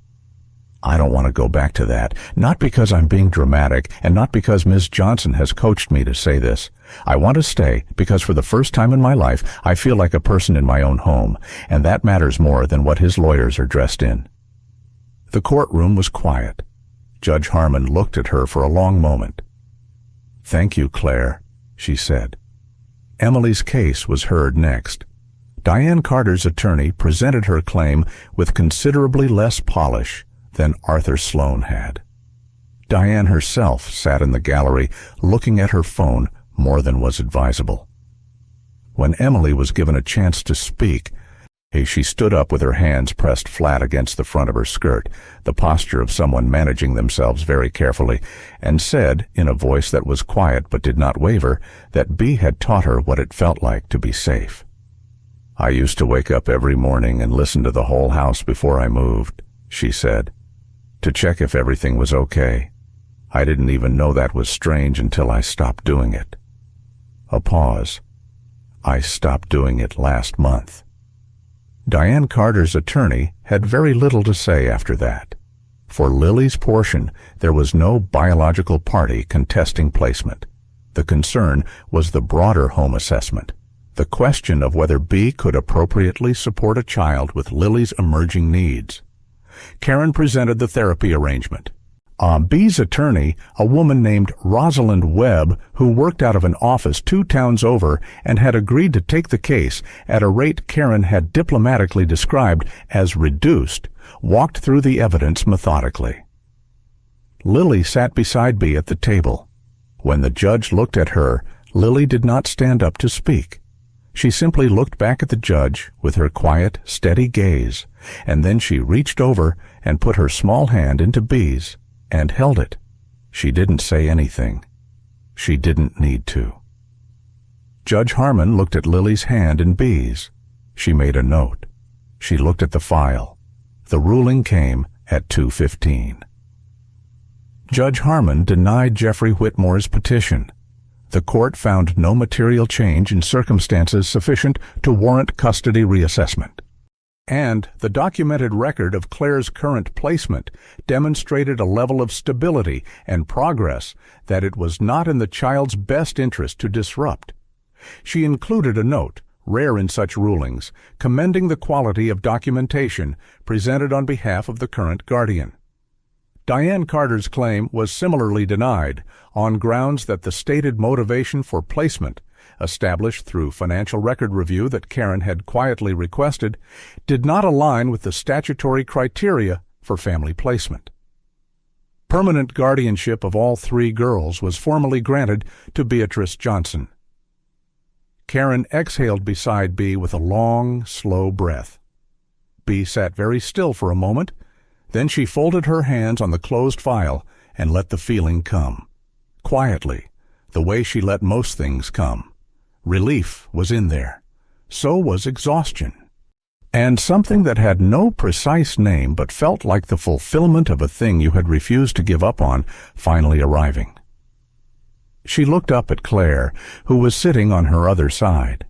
I don't want to go back to that, not because I'm being dramatic and not because Ms. Johnson has coached me to say this. I want to stay because for the first time in my life I feel like a person in my own home, and that matters more than what his lawyers are dressed in. The courtroom was quiet. Judge Harmon looked at her for a long moment. Thank you, Claire, she said. Emily's case was heard next. Diane Carter's attorney presented her claim with considerably less polish than Arthur Sloane had. Diane herself sat in the gallery looking at her phone more than was advisable. When Emily was given a chance to speak, she stood up with her hands pressed flat against the front of her skirt, the posture of someone managing themselves very carefully, and said, in a voice that was quiet but did not waver, that Bea had taught her what it felt like to be safe. I used to wake up every morning and listen to the whole house before I moved, she said, to check if everything was okay. I didn't even know that was strange until I stopped doing it. A pause. I stopped doing it last month. Diane Carter's attorney had very little to say after that. For Lily's portion, there was no biological party contesting placement. The concern was the broader home assessment, the question of whether B could appropriately support a child with Lily's emerging needs. Karen presented the therapy arrangement. B's attorney, a woman named Rosalind Webb, who worked out of an office 2 towns over and had agreed to take the case at a rate Karen had diplomatically described as reduced, walked through the evidence methodically. Lily sat beside B at the table. When the judge looked at her, Lily did not stand up to speak. She simply looked back at the judge with her quiet, steady gaze, and then she reached over and put her small hand into B's and held it. She didn't say anything. She didn't need to. Judge Harmon looked at Lily's hand in B's. She made a note. She looked at the file. The ruling came at 2:15. Judge Harmon denied Jeffrey Whitmore's petition. The court found no material change in circumstances sufficient to warrant custody reassessment. And the documented record of Claire's current placement demonstrated a level of stability and progress that it was not in the child's best interest to disrupt. She included a note, rare in such rulings, commending the quality of documentation presented on behalf of the current guardian. Diane Carter's claim was similarly denied on grounds that the stated motivation for placement, established through financial record review that Karen had quietly requested, did not align with the statutory criteria for family placement. Permanent guardianship of all 3 girls was formally granted to Beatrice Johnson. Karen exhaled beside B with a long, slow breath. B sat very still for a moment. Then she folded her hands on the closed file and let the feeling come. Quietly, the way she let most things come. Relief was in there. So was exhaustion. And something that had no precise name but felt like the fulfillment of a thing you had refused to give up on finally arriving. She looked up at Claire, who was sitting on her other side.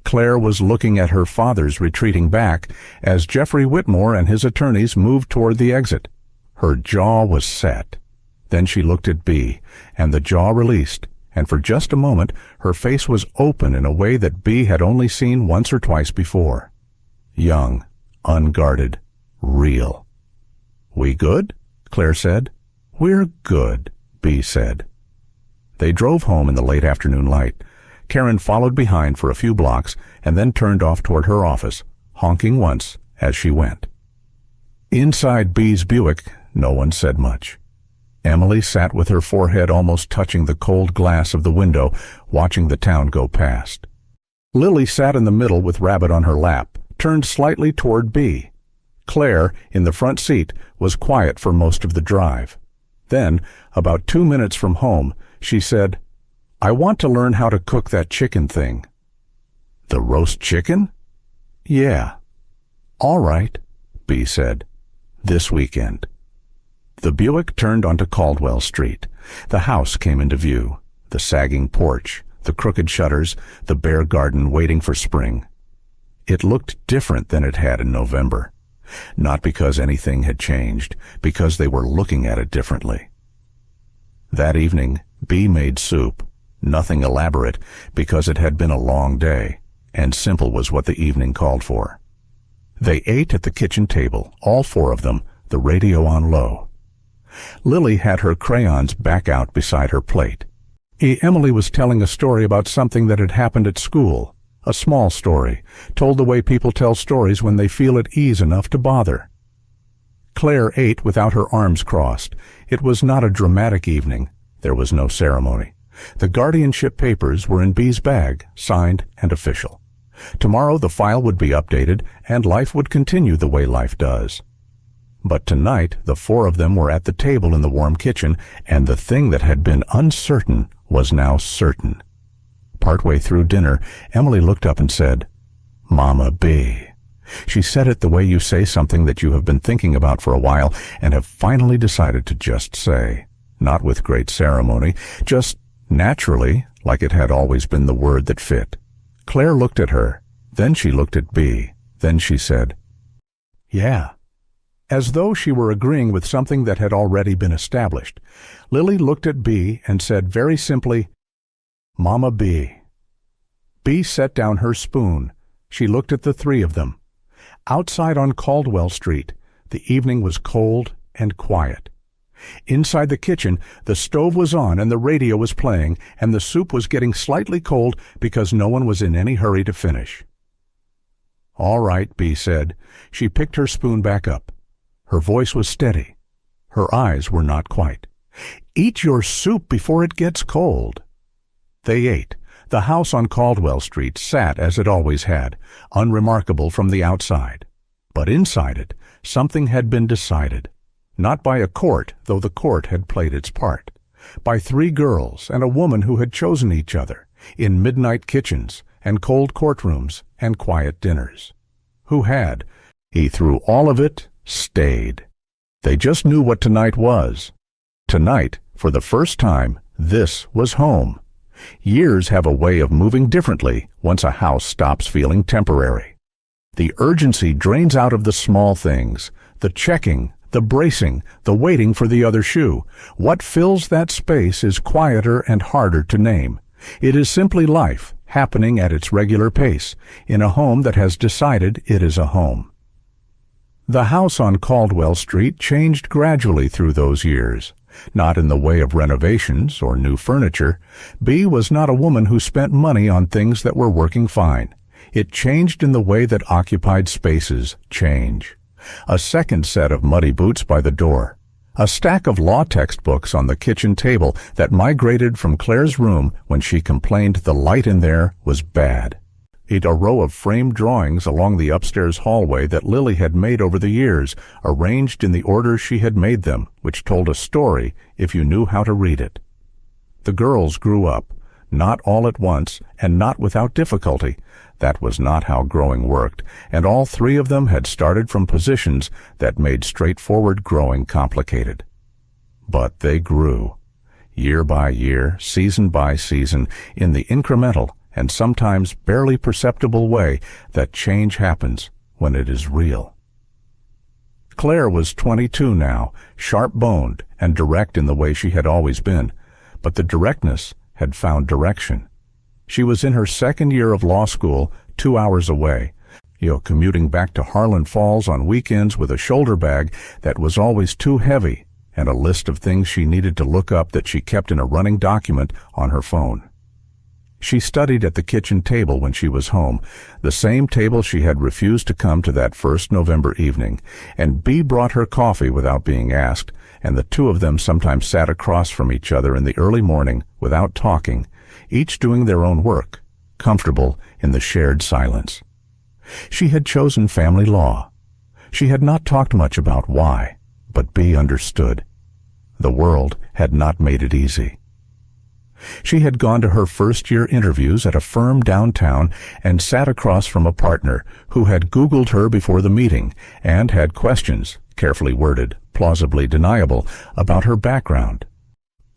Claire was looking at her father's retreating back as Jeffrey Whitmore and his attorneys moved toward the exit. Her jaw was set. Then she looked at B, and the jaw released, and for just a moment her face was open in a way that B had only seen once or twice before. Young, unguarded, real. "We good?" Claire said. "We're good," B said. They drove home in the late afternoon light. Karen followed behind for a few blocks and then turned off toward her office, honking once as she went. Inside B's Buick, no one said much. Emily sat with her forehead almost touching the cold glass of the window, watching the town go past. Lily sat in the middle with Rabbit on her lap, turned slightly toward B. Claire, in the front seat, was quiet for most of the drive. Then, about 2 minutes from home, she said, "I want to learn how to cook that chicken thing." "The roast chicken?" "Yeah." "All right," B said. "This weekend." The Buick turned onto Caldwell Street. The house came into view, the sagging porch, the crooked shutters, the bare garden waiting for spring. It looked different than it had in November. Not because anything had changed, because they were looking at it differently. That evening, B made soup. Nothing elaborate, because it had been a long day, and simple was what the evening called for. They ate at the kitchen table, all 4 of them, the radio on low. Lily had her crayons back out beside her plate. Emily was telling a story about something that had happened at school, a small story, told the way people tell stories when they feel at ease enough to bother. Claire ate without her arms crossed. It was not a dramatic evening. There was no ceremony. The guardianship papers were in B's bag, signed and official. Tomorrow the file would be updated, and life would continue the way life does. But tonight the 4 of them were at the table in the warm kitchen, and the thing that had been uncertain was now certain. Partway through dinner, Emily looked up and said, "Mama B." She said it the way you say something that you have been thinking about for a while and have finally decided to just say, not with great ceremony, just naturally, like it had always been the word that fit. Claire looked at her, then she looked at B, then she said, "Yeah." As though she were agreeing with something that had already been established, Lily looked at Bea and said very simply, "Mama Bea." Bea set down her spoon. She looked at the three of them. Outside on Caldwell Street, the evening was cold and quiet. Inside the kitchen, the stove was on and the radio was playing, and the soup was getting slightly cold because no one was in any hurry to finish. "All right," Bea said. She picked her spoon back up. Her voice was steady. Her eyes were not quite. "Eat your soup before it gets cold." They ate. The house on Caldwell Street sat as it always had, unremarkable from the outside. But inside it, something had been decided. Not by a court, though the court had played its part. By three girls and a woman who had chosen each other, in midnight kitchens and cold courtrooms and quiet dinners. Who had, through all of it, stayed. They just knew what tonight was. Tonight, for the first time, this was home. Years have a way of moving differently once a house stops feeling temporary. The urgency drains out of the small things, the checking, the bracing, the waiting for the other shoe. What fills that space is quieter and harder to name. It is simply life, happening at its regular pace, in a home that has decided it is a home. The house on Caldwell Street changed gradually through those years. Not in the way of renovations or new furniture. Bea was not a woman who spent money on things that were working fine. It changed in the way that occupied spaces change. A second set of muddy boots by the door. A stack of law textbooks on the kitchen table that migrated from Claire's room when she complained the light in there was bad. A row of framed drawings along the upstairs hallway that Lily had made over the years, arranged in the order she had made them, which told a story if you knew how to read it. The girls grew up, not all at once and not without difficulty. That was not how growing worked, and all three of them had started from positions that made straightforward growing complicated. But they grew, year by year, season by season, in the incremental and sometimes barely perceptible way that change happens when it is real. Claire was 22 now, sharp-boned and direct in the way she had always been, but the directness had found direction. She was in her second year of law school, 2 hours away, commuting back to Harlan Falls on weekends with a shoulder bag that was always too heavy and a list of things she needed to look up that she kept in a running document on her phone. She studied at the kitchen table when she was home, the same table she had refused to come to that first November evening, and Bea brought her coffee without being asked, and the two of them sometimes sat across from each other in the early morning without talking, each doing their own work, comfortable in the shared silence. She had chosen family law. She had not talked much about why, but Bea understood. The world had not made it easy. She had gone to her first-year interviews at a firm downtown and sat across from a partner who had Googled her before the meeting and had questions, carefully worded, plausibly deniable, about her background.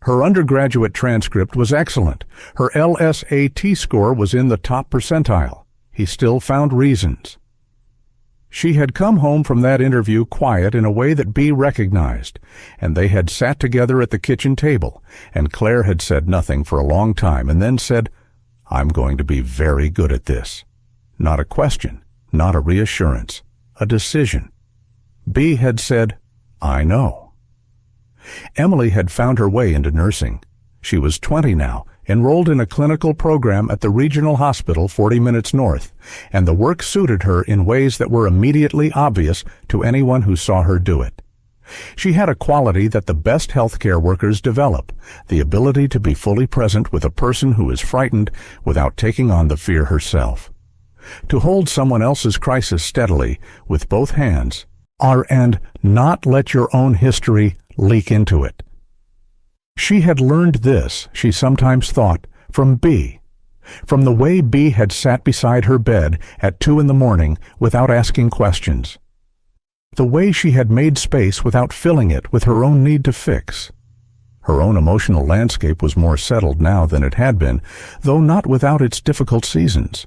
Her undergraduate transcript was excellent. Her LSAT score was in the top percentile. He still found reasons. She had come home from that interview quiet in a way that Bea recognized, and they had sat together at the kitchen table, and Claire had said nothing for a long time and then said, "I'm going to be very good at this." Not a question, not a reassurance, a decision. Bea had said, "I know." Emily had found her way into nursing. She was 20 now, enrolled in a clinical program at the regional hospital 40 minutes north, and the work suited her in ways that were immediately obvious to anyone who saw her do it. She had a quality that the best healthcare workers develop, the ability to be fully present with a person who is frightened without taking on the fear herself. To hold someone else's crisis steadily with both hands, and not let your own history leak into it. She had learned this, she sometimes thought, from Bea. From the way Bea had sat beside her bed at 2 a.m. without asking questions. The way she had made space without filling it with her own need to fix. Her own emotional landscape was more settled now than it had been, though not without its difficult seasons.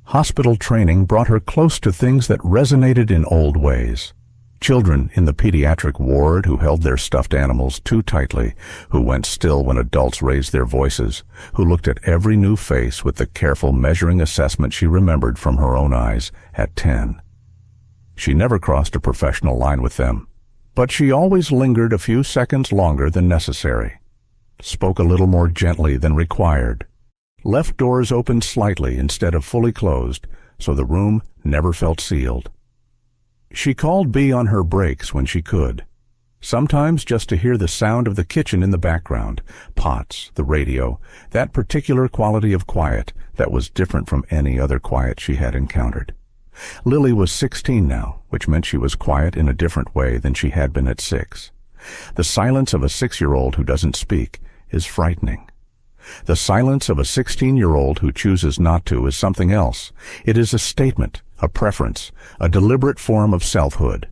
Hospital training brought her close to things that resonated in old ways. Children in the pediatric ward who held their stuffed animals too tightly, who went still when adults raised their voices, who looked at every new face with the careful measuring assessment she remembered from her own eyes at 10. She never crossed a professional line with them, but she always lingered a few seconds longer than necessary, spoke a little more gently than required, left doors open slightly instead of fully closed, so the room never felt sealed. She called Bea on her breaks when she could, sometimes just to hear the sound of the kitchen in the background, pots, the radio, that particular quality of quiet that was different from any other quiet she had encountered. Lily was 16 now, which meant she was quiet in a different way than she had been at 6. The silence of a 6-year-old who doesn't speak is frightening. The silence of a 16-year-old who chooses not to is something else. It is a statement, a preference, a deliberate form of selfhood.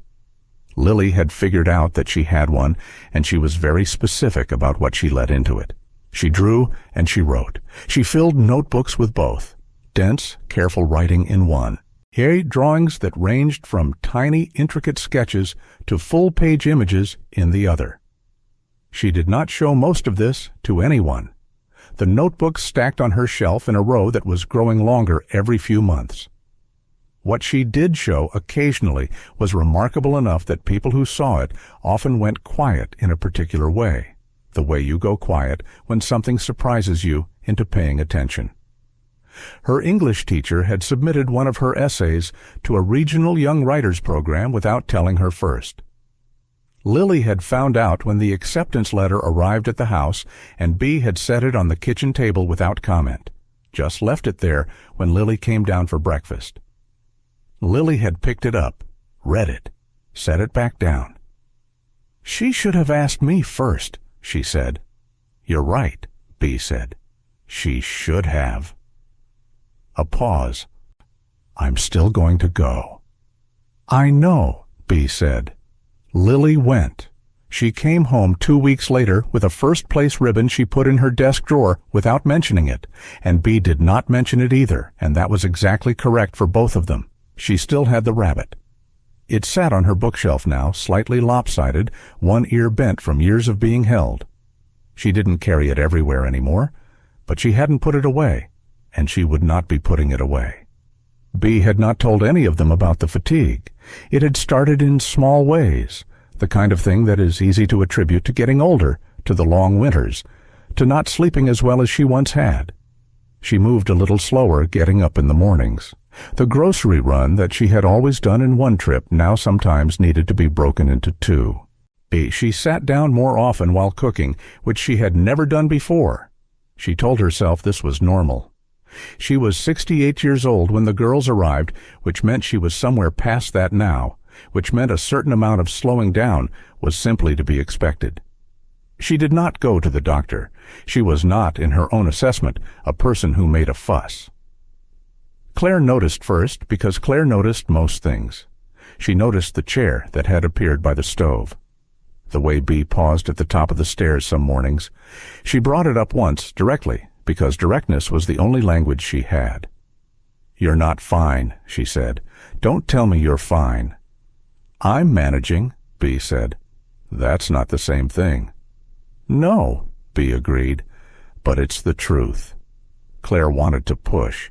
Lily had figured out that she had one, and she was very specific about what she let into it. She drew and she wrote. She filled notebooks with both, dense, careful writing in one, drawings that ranged from tiny, intricate sketches to full-page images in the other. She did not show most of this to anyone. The notebooks stacked on her shelf in a row that was growing longer every few months. What she did show occasionally was remarkable enough that people who saw it often went quiet in a particular way, the way you go quiet when something surprises you into paying attention. Her English teacher had submitted one of her essays to a regional young writers program without telling her first. Lily had found out when the acceptance letter arrived at the house, and Bea had set it on the kitchen table without comment, just left it there when Lily came down for breakfast. Lily had picked it up, read it, set it back down. "She should have asked me first," she said. "You're right," Bea said. "She should have." A pause. "I'm still going to go." "I know," Bea said. Lily went. She came home 2 weeks later with a first-place ribbon she put in her desk drawer without mentioning it, and Bea did not mention it either, and that was exactly correct for both of them. She still had the rabbit. It sat on her bookshelf now, slightly lopsided, one ear bent from years of being held. She didn't carry it everywhere anymore, but she hadn't put it away, and she would not be putting it away. Bea had not told any of them about the fatigue. It had started in small ways, the kind of thing that is easy to attribute to getting older, to the long winters, to not sleeping as well as she once had. She moved a little slower getting up in the mornings. The grocery run that she had always done in one trip now sometimes needed to be broken into 2. She sat down more often while cooking, which she had never done before. She told herself this was normal. She was 68 years old when the girls arrived, which meant she was somewhere past that now, which meant a certain amount of slowing down was simply to be expected. She did not go to the doctor. She was not, in her own assessment, a person who made a fuss. Claire noticed first because Claire noticed most things. She noticed the chair that had appeared by the stove, the way Bea paused at the top of the stairs some mornings. She brought it up once, directly, because directness was the only language she had. "You're not fine," she said. "Don't tell me you're fine." "I'm managing," Bea said. "That's not the same thing." "No," Bea agreed, "but it's the truth." Claire wanted to push.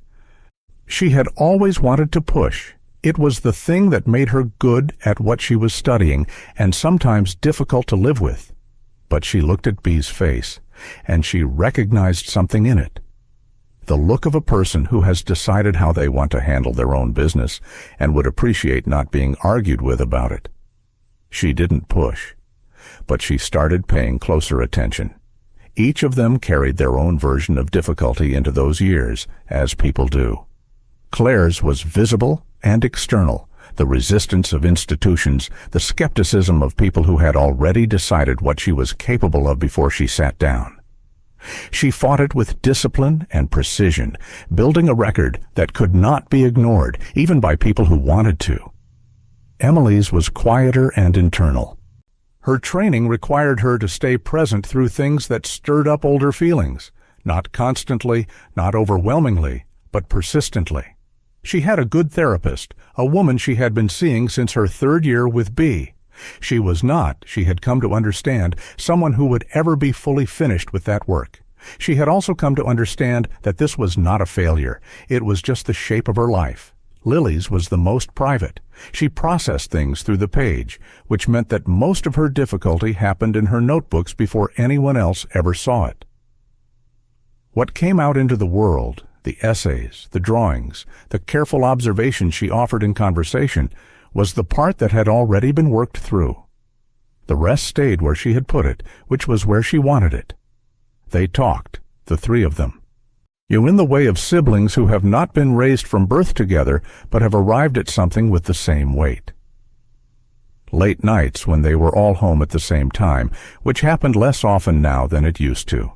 She had always wanted to push. It was the thing that made her good at what she was studying, and sometimes difficult to live with. But she looked at Bea's face, and she recognized something in it. The look of a person who has decided how they want to handle their own business and would appreciate not being argued with about it. She didn't push, but she started paying closer attention. Each of them carried their own version of difficulty into those years, as people do. Claire's was visible and external, the resistance of institutions, the skepticism of people who had already decided what she was capable of before she sat down. She fought it with discipline and precision, building a record that could not be ignored, even by people who wanted to. Emily's was quieter and internal. Her training required her to stay present through things that stirred up older feelings, not constantly, not overwhelmingly, but persistently. She had a good therapist, a woman she had been seeing since her 3rd year with B. She was not, she had come to understand, someone who would ever be fully finished with that work. She had also come to understand that this was not a failure. It was just the shape of her life. Lily's was the most private. She processed things through the page, which meant that most of her difficulty happened in her notebooks before anyone else ever saw it. What came out into the world, the essays, the drawings, the careful observation she offered in conversation, was the part that had already been worked through. The rest stayed where she had put it, which was where she wanted it. They talked, the 3 of them. You in the way of siblings who have not been raised from birth together, but have arrived at something with the same weight. Late nights when they were all home at the same time, which happened less often now than it used to.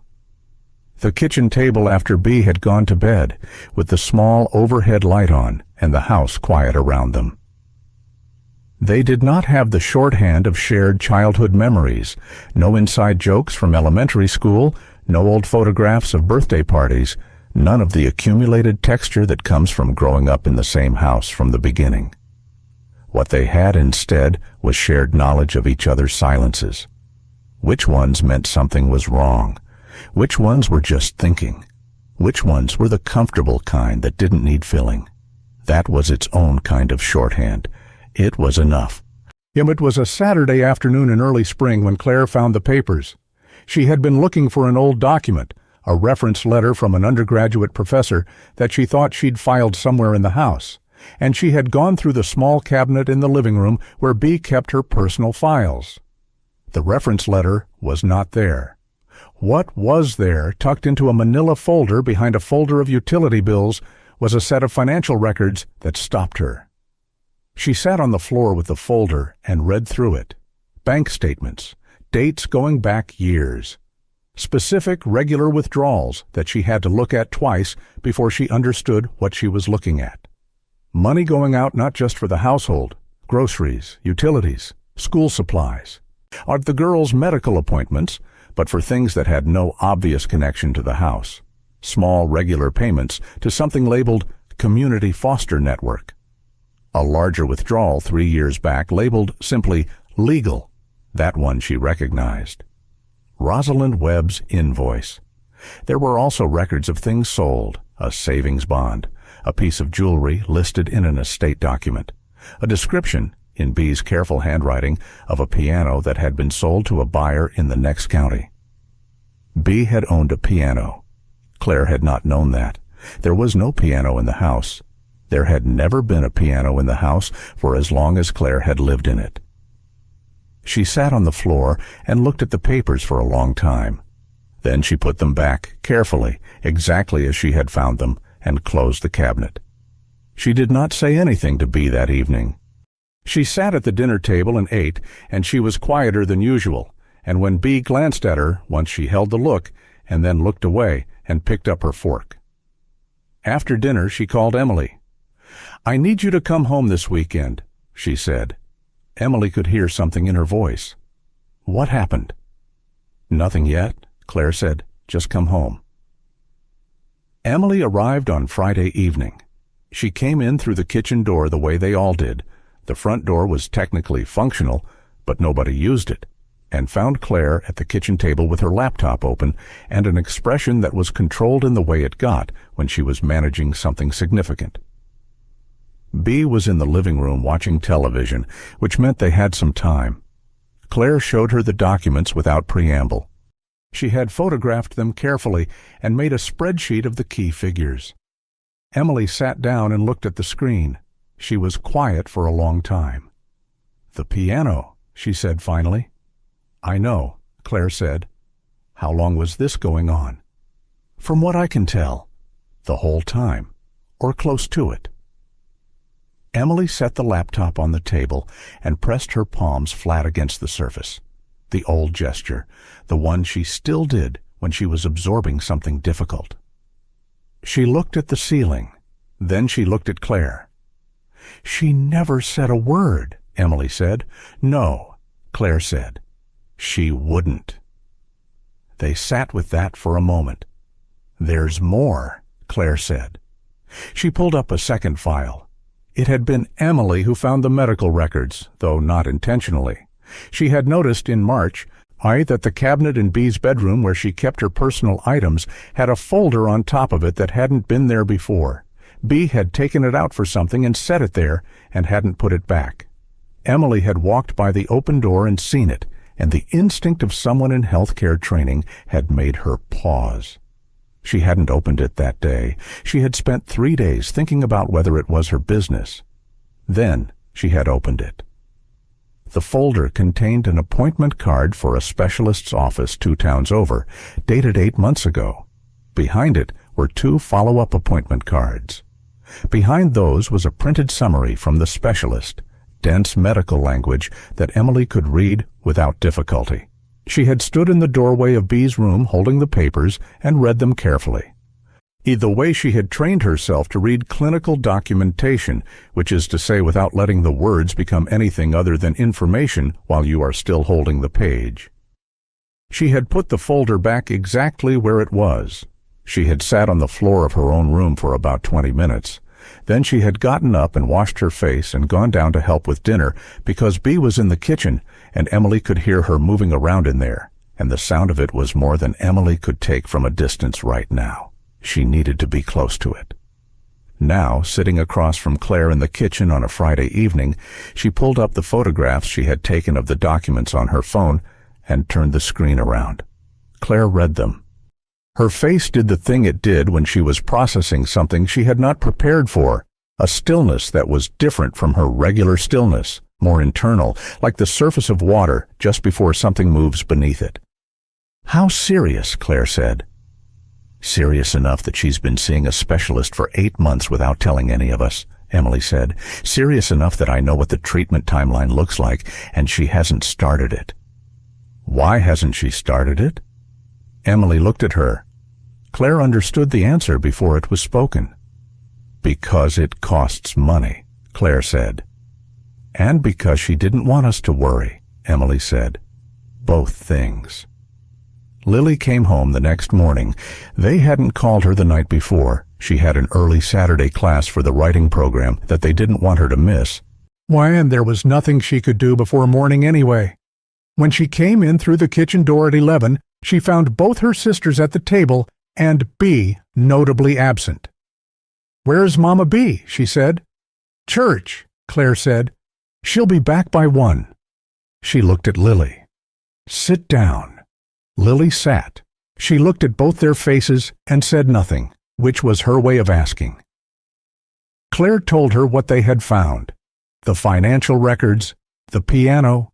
The kitchen table after B had gone to bed, with the small overhead light on, and the house quiet around them. They did not have the shorthand of shared childhood memories, no inside jokes from elementary school, no old photographs of birthday parties, none of the accumulated texture that comes from growing up in the same house from the beginning. What they had instead was shared knowledge of each other's silences. Which ones meant something was wrong? Which ones were just thinking? Which ones were the comfortable kind that didn't need filling? That was its own kind of shorthand. It was enough. It was a Saturday afternoon in early spring when Claire found the papers. She had been looking for an old document, a reference letter from an undergraduate professor that she thought she'd filed somewhere in the house, and she had gone through the small cabinet in the living room where Bea kept her personal files. The reference letter was not there. What was there, tucked into a manila folder behind a folder of utility bills, was a set of financial records that stopped her. She sat on the floor with the folder and read through it. Bank statements, dates going back years. Specific, regular withdrawals that she had to look at twice before she understood what she was looking at. Money going out not just for the household, groceries, utilities, school supplies, or the girls' medical appointments, but for things that had no obvious connection to the house. Small, regular payments to something labeled Community Foster Network. A larger withdrawal 3 years back labeled simply legal. That one she recognized. Rosalind Webb's invoice. There were also records of things sold, a savings bond, a piece of jewelry listed in an estate document, a description, in Bea's careful handwriting, of a piano that had been sold to a buyer in the next county. Bea had owned a piano. Claire had not known that. There was no piano in the house. There had never been a piano in the house for as long as Claire had lived in it. She sat on the floor and looked at the papers for a long time. Then she put them back, carefully, exactly as she had found them, and closed the cabinet. She did not say anything to Bea that evening. She sat at the dinner table and ate, and she was quieter than usual, and when Bea glanced at her, once she held the look, and then looked away and picked up her fork. After dinner, she called Emily. "I need you to come home this weekend," she said. Emily could hear something in her voice. "What happened?" "Nothing yet," Claire said. "Just come home." Emily arrived on Friday evening. She came in through the kitchen door the way they all did. The front door was technically functional, but nobody used it, and found Claire at the kitchen table with her laptop open and an expression that was controlled in the way it got when she was managing something significant. Bea was in the living room watching television, which meant they had some time. Claire showed her the documents without preamble. She had photographed them carefully and made a spreadsheet of the key figures. Emily sat down and looked at the screen. She was quiet for a long time. "The piano," she said finally. "I know," Claire said. "How long was this going on?" "From what I can tell, the whole time, or close to it." Emily set the laptop on the table and pressed her palms flat against the surface. The old gesture, the one she still did when she was absorbing something difficult. She looked at the ceiling. Then she looked at Claire. "She never said a word," Emily said. "No," Claire said. "She wouldn't." They sat with that for a moment. "There's more," Claire said. She pulled up a second file. It had been Emily who found the medical records, though not intentionally. She had noticed in March that the cabinet in Bee's bedroom where she kept her personal items had a folder on top of it that hadn't been there before. Bee had taken it out for something and set it there and hadn't put it back. Emily had walked by the open door and seen it, and the instinct of someone in healthcare training had made her pause. She hadn't opened it that day. She had spent 3 days thinking about whether it was her business. Then she had opened it. The folder contained an appointment card for a specialist's office 2 towns over, dated 8 months ago. Behind it were 2 follow-up appointment cards. Behind those was a printed summary from the specialist, dense medical language that Emily could read without difficulty. She had stood in the doorway of Bee's room holding the papers and read them carefully. The way she had trained herself to read clinical documentation, which is to say without letting the words become anything other than information while you are still holding the page. She had put the folder back exactly where it was. She had sat on the floor of her own room for about 20 minutes. Then she had gotten up and washed her face and gone down to help with dinner because Bee was in the kitchen and Emily could hear her moving around in there, and the sound of it was more than Emily could take from a distance right now. She needed to be close to it. Now, sitting across from Claire in the kitchen on a Friday evening, she pulled up the photographs she had taken of the documents on her phone and turned the screen around. Claire read them. Her face did the thing it did when she was processing something she had not prepared for, a stillness that was different from her regular stillness, more internal, like the surface of water just before something moves beneath it. "How serious?" Claire said. "Serious enough that she's been seeing a specialist for 8 months without telling any of us," Emily said. "Serious enough that I know what the treatment timeline looks like, and she hasn't started it." "Why hasn't she started it?" Emily looked at her. Claire understood the answer before it was spoken. "Because it costs money," Claire said. "And because she didn't want us to worry," Emily said. "Both things." Lily came home the next morning. They hadn't called her the night before. She had an early Saturday class for the writing program that they didn't want her to miss. Why, and there was nothing she could do before morning anyway. When she came in through the kitchen door at 11, she found both her sisters at the table and Bee notably absent. "Where's Mama Bee?" she said. "Church," Claire said. "She'll be back by 1. She looked at Lily. "Sit down." Lily sat. She looked at both their faces and said nothing, which was her way of asking. Claire told her what they had found: the financial records, the piano,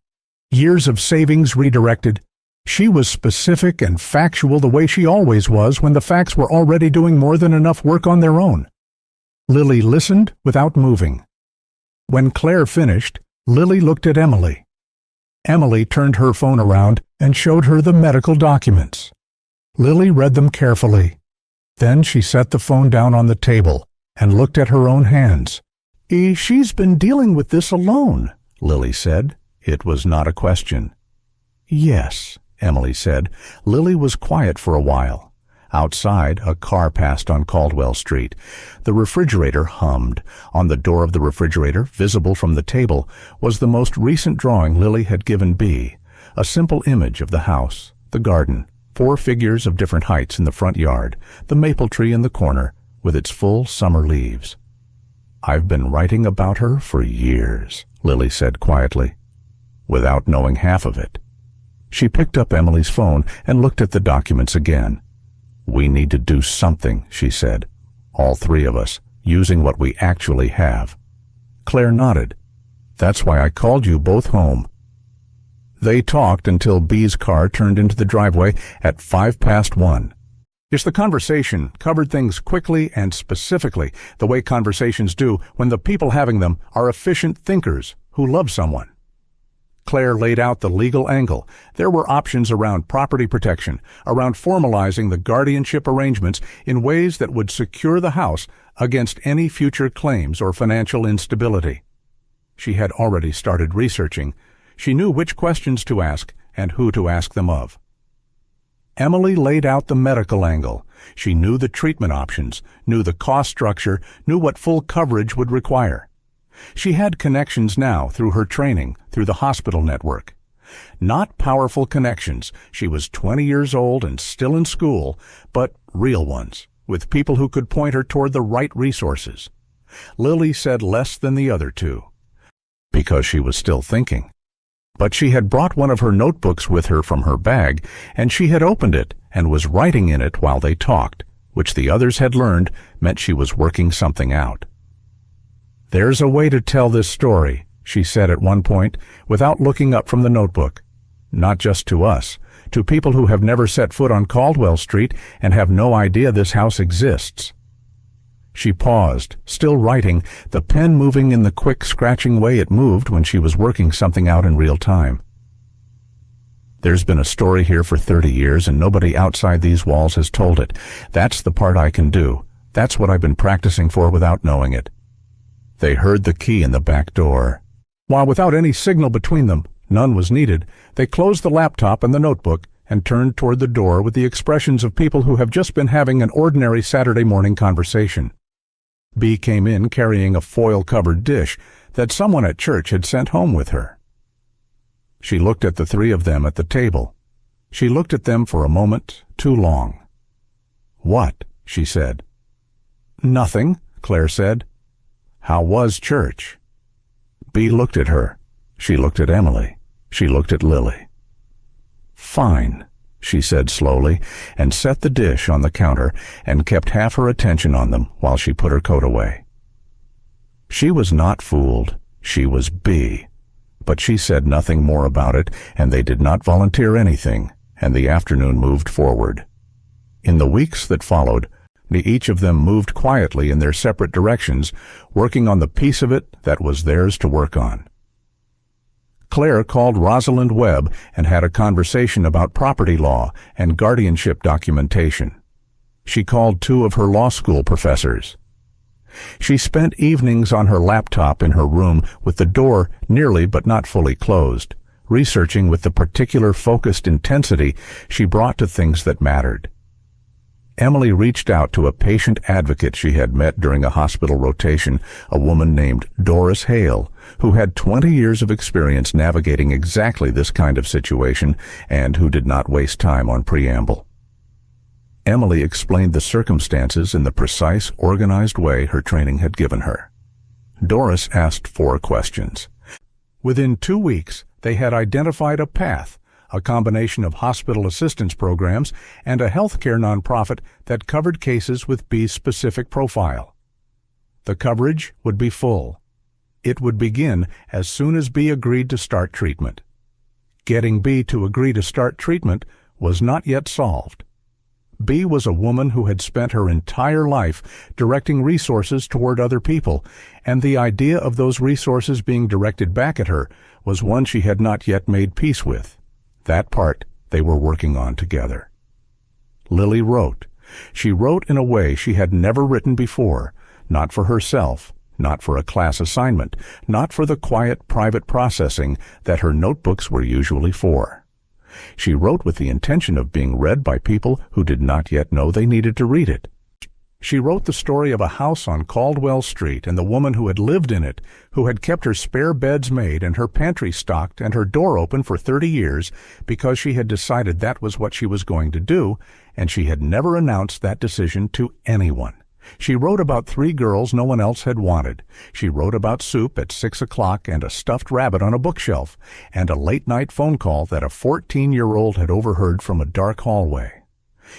years of savings redirected. She was specific and factual the way she always was when the facts were already doing more than enough work on their own. Lily listened without moving. When Claire finished, Lily looked at Emily. Emily turned her phone around and showed her the medical documents. Lily read them carefully. Then she set the phone down on the table and looked at her own hands. "She's been dealing with this alone," Lily said. It was not a question. "Yes," Emily said. Lily was quiet for a while. Outside, a car passed on Caldwell Street. The refrigerator hummed. On the door of the refrigerator, visible from the table, was the most recent drawing Lily had given Bee, a simple image of the house, the garden, 4 figures of different heights in the front yard, the maple tree in the corner, with its full summer leaves. "I've been writing about her for years," Lily said quietly, without knowing half of it. She picked up Emily's phone and looked at the documents again. "We need to do something," she said. "All 3 of us, using what we actually have." Claire nodded. "That's why I called you both home." They talked until Bee's car turned into the driveway at 1:05. The conversation covered things quickly and specifically, the way conversations do when the people having them are efficient thinkers who love someone. Claire laid out the legal angle. There were options around property protection, around formalizing the guardianship arrangements in ways that would secure the house against any future claims or financial instability. She had already started researching. She knew which questions to ask and who to ask them of. Emily laid out the medical angle. She knew the treatment options, knew the cost structure, knew what full coverage would require. She had connections now through her training, through the hospital network. Not powerful connections. She was 20 years old and still in school, but real ones, with people who could point her toward the right resources. Lily said less than the other two, because she was still thinking. But she had brought one of her notebooks with her from her bag, and she had opened it and was writing in it while they talked, which the others had learned meant she was working something out. "There's a way to tell this story," she said at one point, without looking up from the notebook. "Not just to us, to people who have never set foot on Caldwell Street and have no idea this house exists." She paused, still writing, the pen moving in the quick, scratching way it moved when she was working something out in real time. "There's been a story here for 30 years, and nobody outside these walls has told it. That's the part I can do. That's what I've been practicing for without knowing it." They heard the key in the back door. While without any signal between them, none was needed, they closed the laptop and the notebook and turned toward the door with the expressions of people who have just been having an ordinary Saturday morning conversation. Bea came in carrying a foil-covered dish that someone at church had sent home with her. She looked at the three of them at the table. She looked at them for a moment too long. "What?" she said. "Nothing," Claire said. "How was church?" Bea looked at her. She looked at Emily. She looked at Lily. "Fine," she said slowly, and set the dish on the counter and kept half her attention on them while she put her coat away. She was not fooled. She was Bea. But she said nothing more about it, and they did not volunteer anything, and the afternoon moved forward. In the weeks that followed, each of them moved quietly in their separate directions, working on the piece of it that was theirs to work on. Claire called Rosalind Webb and had a conversation about property law and guardianship documentation. She called two of her law school professors. She spent evenings on her laptop in her room with the door nearly but not fully closed, researching with the particular focused intensity she brought to things that mattered. Emily reached out to a patient advocate she had met during a hospital rotation, a woman named Doris Hale, who had 20 years of experience navigating exactly this kind of situation and who did not waste time on preamble. Emily explained the circumstances in the precise, organized way her training had given her. Doris asked 4 questions. Within 2 weeks, they had identified a path, a combination of hospital assistance programs and a healthcare nonprofit that covered cases with Bea's specific profile. The coverage would be full. It would begin as soon as Bea agreed to start treatment. Getting Bea to agree to start treatment was not yet solved. Bea was a woman who had spent her entire life directing resources toward other people, and the idea of those resources being directed back at her was one she had not yet made peace with. That part they were working on together. Lily wrote. She wrote in a way she had never written before, not for herself, not for a class assignment, not for the quiet private processing that her notebooks were usually for. She wrote with the intention of being read by people who did not yet know they needed to read it. She wrote the story of a house on Caldwell Street and the woman who had lived in it, who had kept her spare beds made and her pantry stocked and her door open for 30 years because she had decided that was what she was going to do, and she had never announced that decision to anyone. She wrote about 3 girls no one else had wanted. She wrote about soup at 6 o'clock and a stuffed rabbit on a bookshelf, and a late-night phone call that a 14-year-old had overheard from a dark hallway.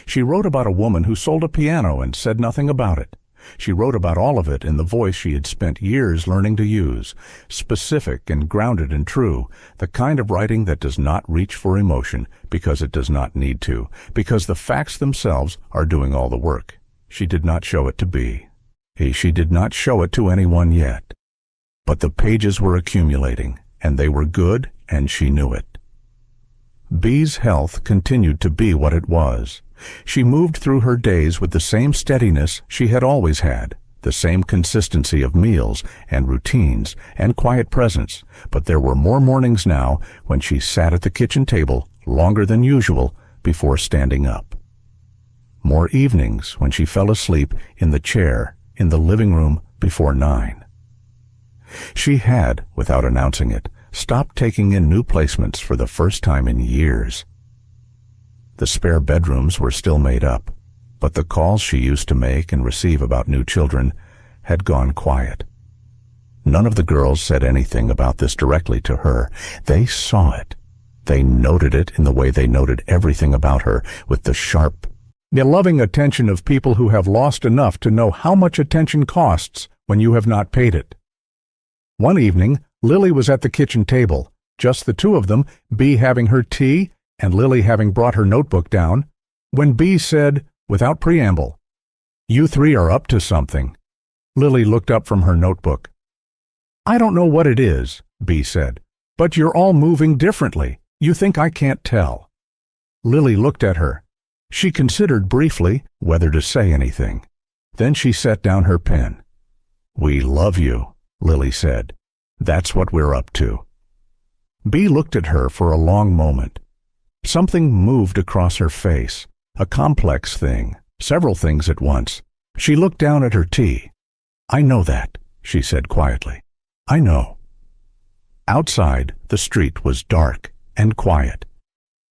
She wrote about a woman who sold a piano and said nothing about it. She wrote about all of it in the voice she had spent years learning to use, specific and grounded and true, the kind of writing that does not reach for emotion because it does not need to, because the facts themselves are doing all the work. She did not show it to Bea. She did not show it to anyone yet. But the pages were accumulating, and they were good, and she knew it. Bea's health continued to be what it was. She moved through her days with the same steadiness she had always had, the same consistency of meals and routines and quiet presence, but there were more mornings now when she sat at the kitchen table longer than usual before standing up. more evenings when she fell asleep in the chair in the living room before 9. She had, without announcing it, stopped taking in new placements for the first time in years. The spare bedrooms were still made up, but the calls she used to make and receive about new children had gone quiet. None of the girls said anything about this directly to her. They saw it. They noted it in the way they noted everything about her, with the sharp, loving attention of people who have lost enough to know how much attention costs when you have not paid it. One evening, Lily was at the kitchen table, just the two of them, Bea having her tea and Lily having brought her notebook down, when Bea said, without preamble, "You three are up to something." Lily looked up from her notebook. "I don't know what it is," Bea said, "but you're all moving differently. You think I can't tell." Lily looked at her. She considered briefly whether to say anything. Then she set down her pen. "We love you," Lily said. "That's what we're up to." Bea looked at her for a long moment. Something moved across her face, a complex thing, several things at once. She looked down at her tea. "I know that," she said quietly. "I know." Outside, the street was dark and quiet.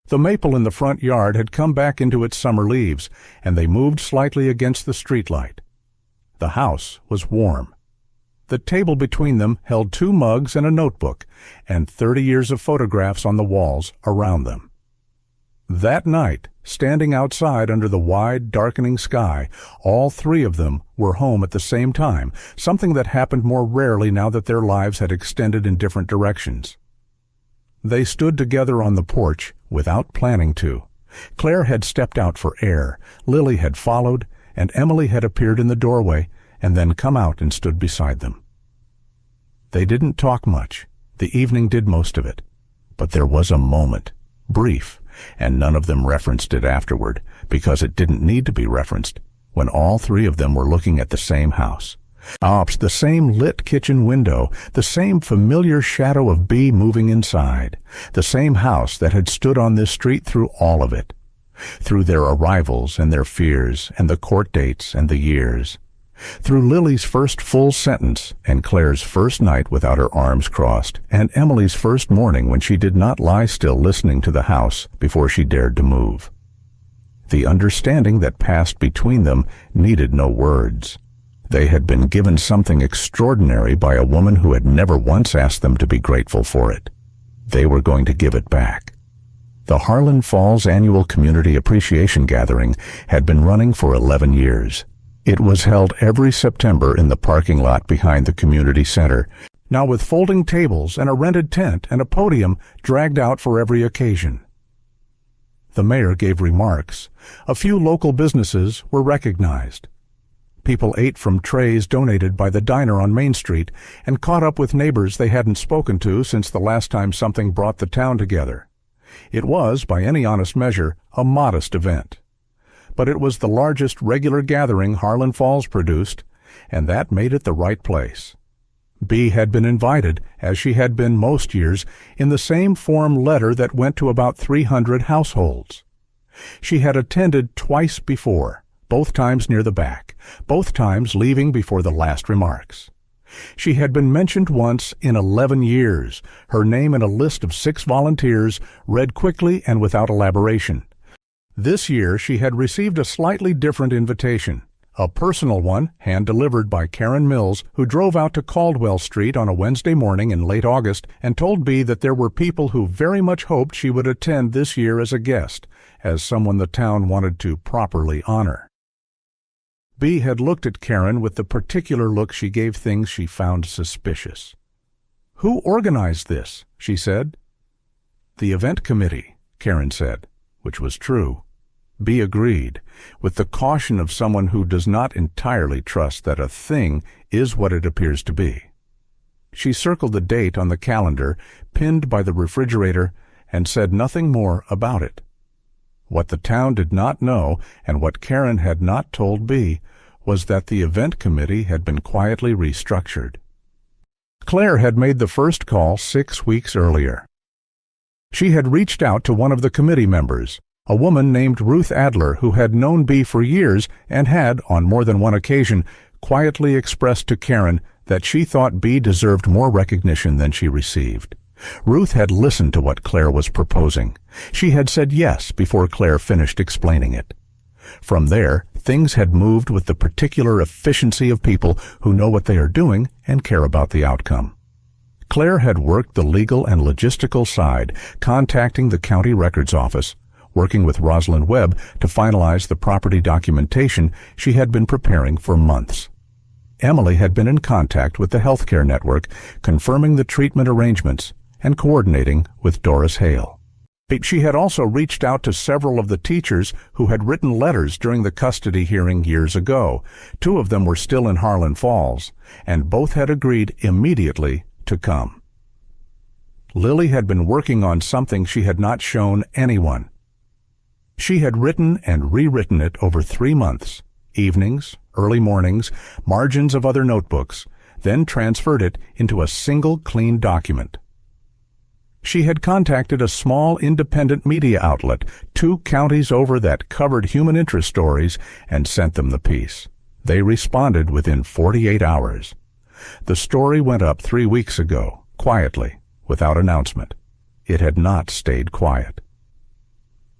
The maple in the front yard had come back into its summer leaves, and they moved slightly against the streetlight. The house was warm. The table between them held 2 mugs and a notebook, and 30 years of photographs on the walls around them. That night, standing outside under the wide, darkening sky, all 3 of them were home at the same time, something that happened more rarely now that their lives had extended in different directions. They stood together on the porch without planning to. Claire had stepped out for air, Lily had followed, and Emily had appeared in the doorway and then come out and stood beside them. They didn't talk much. The evening did most of it. But there was a moment, brief, and none of them referenced it afterward, because it didn't need to be referenced, when all 3 of them were looking at the same house. The same lit kitchen window, the same familiar shadow of Bea moving inside, the same house that had stood on this street through all of it, through their arrivals and their fears and the court dates and the years, through Lily's first full sentence and Claire's first night without her arms crossed and Emily's first morning when she did not lie still listening to the house before she dared to move. The understanding that passed between them needed no words. They had been given something extraordinary by a woman who had never once asked them to be grateful for it. They were going to give it back. The Harlan Falls Annual Community Appreciation Gathering had been running for 11 years. It was held every September in the parking lot behind the community center, now with folding tables and a rented tent and a podium dragged out for every occasion. The mayor gave remarks. A few local businesses were recognized. People ate from trays donated by the diner on Main Street and caught up with neighbors they hadn't spoken to since the last time something brought the town together. It was, by any honest measure, a modest event. But it was the largest regular gathering Harlan Falls produced, and that made it the right place. Bea had been invited, as she had been most years, in the same form letter that went to about 300 households. She had attended twice before, both times near the back, both times leaving before the last remarks. She had been mentioned once in 11 years, her name in a list of 6 volunteers, read quickly and without elaboration. This year she had received a slightly different invitation, a personal one hand-delivered by Karen Mills, who drove out to Caldwell Street on a Wednesday morning in late August and told Bea that there were people who very much hoped she would attend this year as a guest, as someone the town wanted to properly honor. Bea had looked at Karen with the particular look she gave things she found suspicious. "Who organized this?" she said. "The event committee," Karen said, which was true. Bea agreed, with the caution of someone who does not entirely trust that a thing is what it appears to be. She circled the date on the calendar, pinned by the refrigerator, and said nothing more about it. What the town did not know, and what Karen had not told Bea, was that the event committee had been quietly restructured. Claire had made the first call 6 weeks earlier. She had reached out to one of the committee members, A woman named Ruth Adler, who had known Bee for years and had, on more than one occasion, quietly expressed to Karen that she thought Bee deserved more recognition than she received. Ruth had listened to what Claire was proposing. She had said yes before Claire finished explaining it. From there, things had moved with the particular efficiency of people who know what they are doing and care about the outcome. Claire had worked the legal and logistical side, contacting the county records office, working with Rosalind Webb to finalize the property documentation she had been preparing for months. Emily had been in contact with the healthcare network, confirming the treatment arrangements and coordinating with Doris Hale. She had also reached out to several of the teachers who had written letters during the custody hearing years ago. 2 of them were still in Harlan Falls, and both had agreed immediately to come. Lily had been working on something she had not shown anyone. She had written and rewritten it over 3 months, evenings, early mornings, margins of other notebooks, then transferred it into a single clean document. She had contacted a small independent media outlet 2 counties over that covered human interest stories and sent them the piece. They responded within 48 hours. The story went up 3 weeks ago, quietly, without announcement. It had not stayed quiet.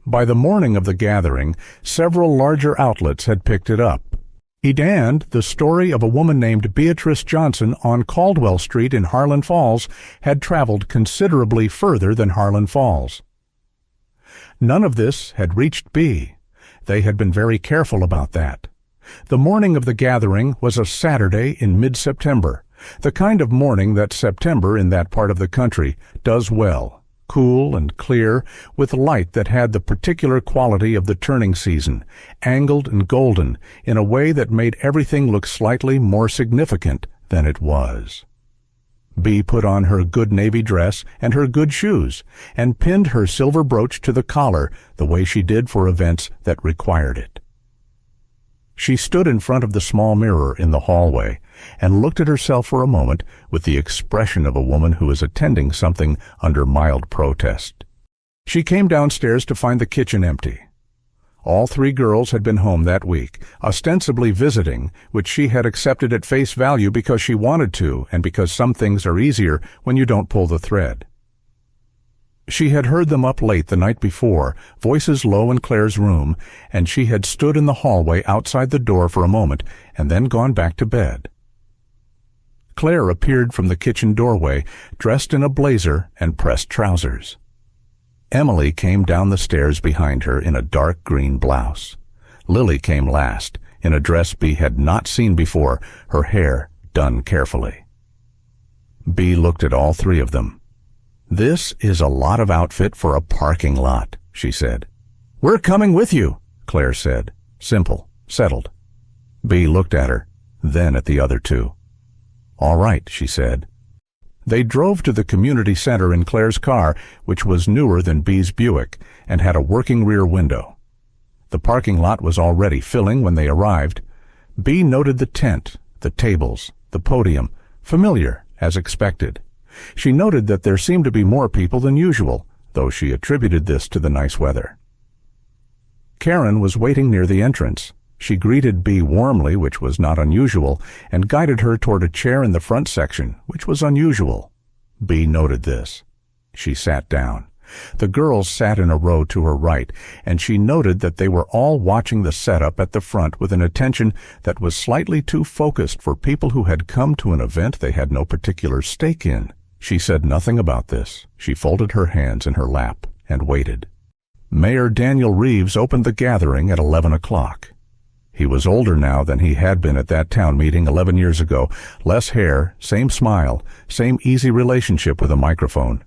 By the morning of the gathering, several larger outlets had picked it up. And the story of a woman named Beatrice Johnson on Caldwell Street in Harlan Falls had traveled considerably further than Harlan Falls. None of this had reached Bee. They had been very careful about that. The morning of the gathering was a Saturday in mid-September, the kind of morning that September in that part of the country does well. Cool and clear, with light that had the particular quality of the turning season, angled and golden in a way that made everything look slightly more significant than it was. Bee put on her good navy dress and her good shoes, and pinned her silver brooch to the collar the way she did for events that required it. She stood in front of the small mirror in the hallway and looked at herself for a moment with the expression of a woman who is attending something under mild protest. She came downstairs to find the kitchen empty. All 3 girls had been home that week, ostensibly visiting, which she had accepted at face value because she wanted to and because some things are easier when you don't pull the thread. She had heard them up late the night before, voices low in Claire's room, and she had stood in the hallway outside the door for a moment and then gone back to bed. Claire appeared from the kitchen doorway, dressed in a blazer and pressed trousers. Emily came down the stairs behind her in a dark green blouse. Lily came last, in a dress Bee had not seen before, her hair done carefully. Bee looked at all 3 of them. "This is a lot of outfit for a parking lot," she said. "We're coming with you," Claire said. Simple, settled. Bee looked at her, then at the other 2. "All right," she said. They drove to the community center in Claire's car, which was newer than Bee's Buick and had a working rear window. The parking lot was already filling when they arrived. Bee noted the tent, the tables, the podium, familiar, as expected. She noted that there seemed to be more people than usual, though she attributed this to the nice weather. Karen was waiting near the entrance. She greeted Bee warmly, which was not unusual, and guided her toward a chair in the front section, which was unusual. Bee noted this. She sat down. The girls sat in a row to her right, and she noted that they were all watching the setup at the front with an attention that was slightly too focused for people who had come to an event they had no particular stake in. She said nothing about this. She folded her hands in her lap and waited. Mayor Daniel Reeves opened the gathering at 11 o'clock. He was older now than he had been at that town meeting 11 years ago. Less hair, same smile, same easy relationship with a microphone.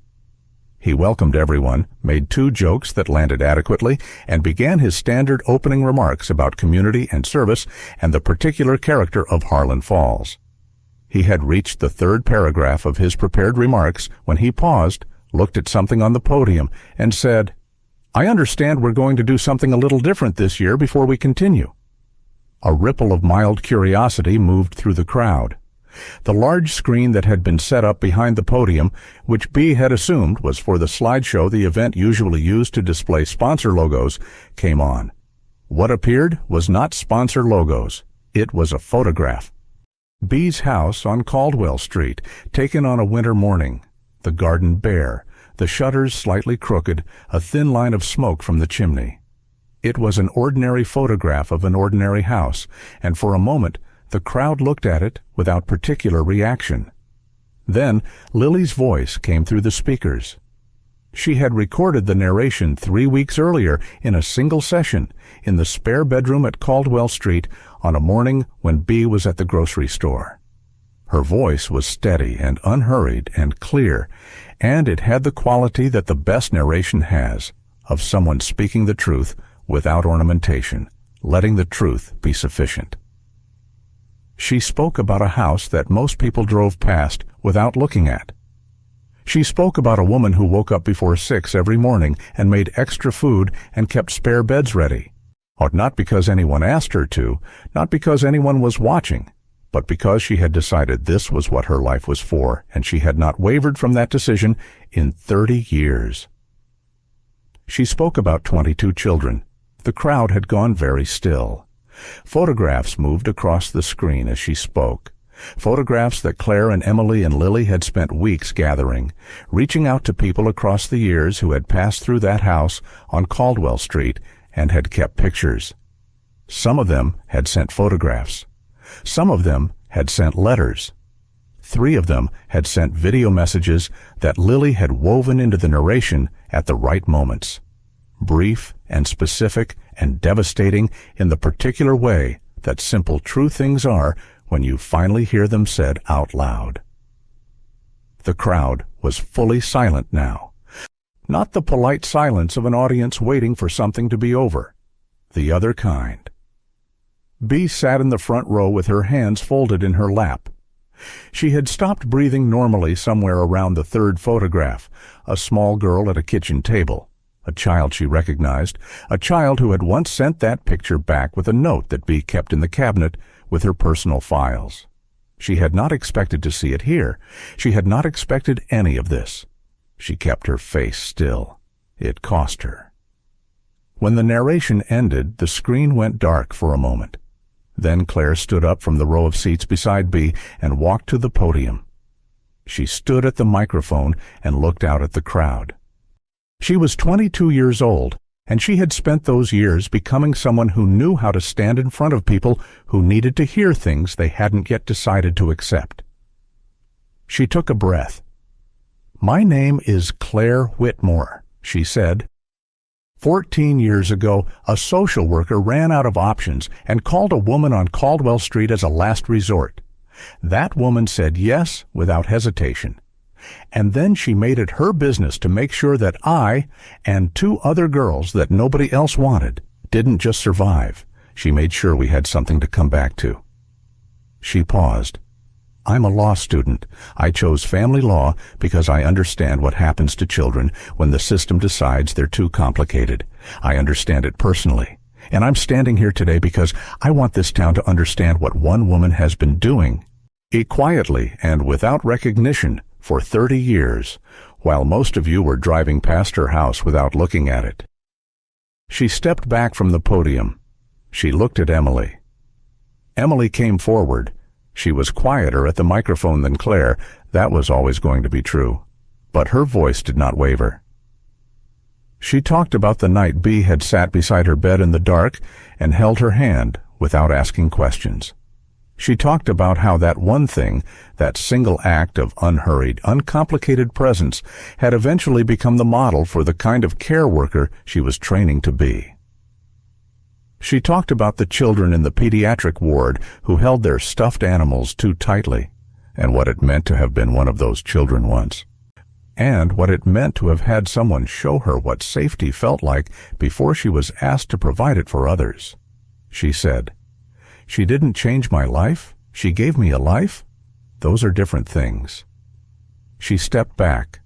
He welcomed everyone, made 2 jokes that landed adequately, and began his standard opening remarks about community and service and the particular character of Harlan Falls. He had reached the 3rd paragraph of his prepared remarks when he paused, looked at something on the podium, and said, "I understand we're going to do something a little different this year before we continue." A ripple of mild curiosity moved through the crowd. The large screen that had been set up behind the podium, which Bea had assumed was for the slideshow the event usually used to display sponsor logos, came on. What appeared was not sponsor logos. It was a photograph. Bea's house on Caldwell Street, taken on a winter morning. The garden bare, the shutters slightly crooked, a thin line of smoke from the chimney. It was an ordinary photograph of an ordinary house, and for a moment the crowd looked at it without particular reaction. Then Lily's voice came through the speakers. She had recorded the narration 3 weeks earlier in a single session in the spare bedroom at Caldwell Street on a morning when Bea was at the grocery store. Her voice was steady and unhurried and clear, and it had the quality that the best narration has, of someone speaking the truth without ornamentation, letting the truth be sufficient. She spoke about a house that most people drove past without looking at. She spoke about a woman who woke up before 6 every morning and made extra food and kept spare beds ready. Not because anyone asked her to, not because anyone was watching, but because she had decided this was what her life was for, and she had not wavered from that decision in 30 years. She spoke about 22 children. The crowd had gone very still. Photographs moved across the screen as she spoke. Photographs that Claire and Emily and Lily had spent weeks gathering, reaching out to people across the years who had passed through that house on Caldwell Street and had kept pictures. Some of them had sent photographs. Some of them had sent letters. 3 of them had sent video messages that Lily had woven into the narration at the right moments. Brief and specific and devastating in the particular way that simple true things are when you finally hear them said out loud. The crowd was fully silent now. Not the polite silence of an audience waiting for something to be over. The other kind. Bea sat in the front row with her hands folded in her lap. She had stopped breathing normally somewhere around the 3rd photograph, a small girl at a kitchen table. A child she recognized, a child who had once sent that picture back with a note that Bea kept in the cabinet with her personal files. She had not expected to see it here. She had not expected any of this. She kept her face still. It cost her. When the narration ended, the screen went dark for a moment. Then Claire stood up from the row of seats beside Bea and walked to the podium. She stood at the microphone and looked out at the crowd. She was 22 years old, and she had spent those years becoming someone who knew how to stand in front of people who needed to hear things they hadn't yet decided to accept. She took a breath. "My name is Claire Whitmore," she said. 14 years ago, a social worker ran out of options and called a woman on Caldwell Street as a last resort. That woman said yes without hesitation. And then she made it her business to make sure that I and 2 other girls that nobody else wanted didn't just survive. She made sure we had something to come back to. She paused. "I'm a law student. I chose family law because I understand what happens to children when the system decides they're too complicated. I understand it personally. And I'm standing here today because I want this town to understand what one woman has been doing, quietly and without recognition, for 30 years, while most of you were driving past her house without looking at it." She stepped back from the podium. She looked at Emily. Emily came forward. She was quieter at the microphone than Claire. That was always going to be true. But her voice did not waver. She talked about the night Bea had sat beside her bed in the dark and held her hand without asking questions. She talked about how that one thing, that single act of unhurried, uncomplicated presence, had eventually become the model for the kind of care worker she was training to be. She talked about the children in the pediatric ward who held their stuffed animals too tightly, and what it meant to have been one of those children once, and what it meant to have had someone show her what safety felt like before she was asked to provide it for others. She said, "She didn't change my life. She gave me a life. Those are different things." She stepped back.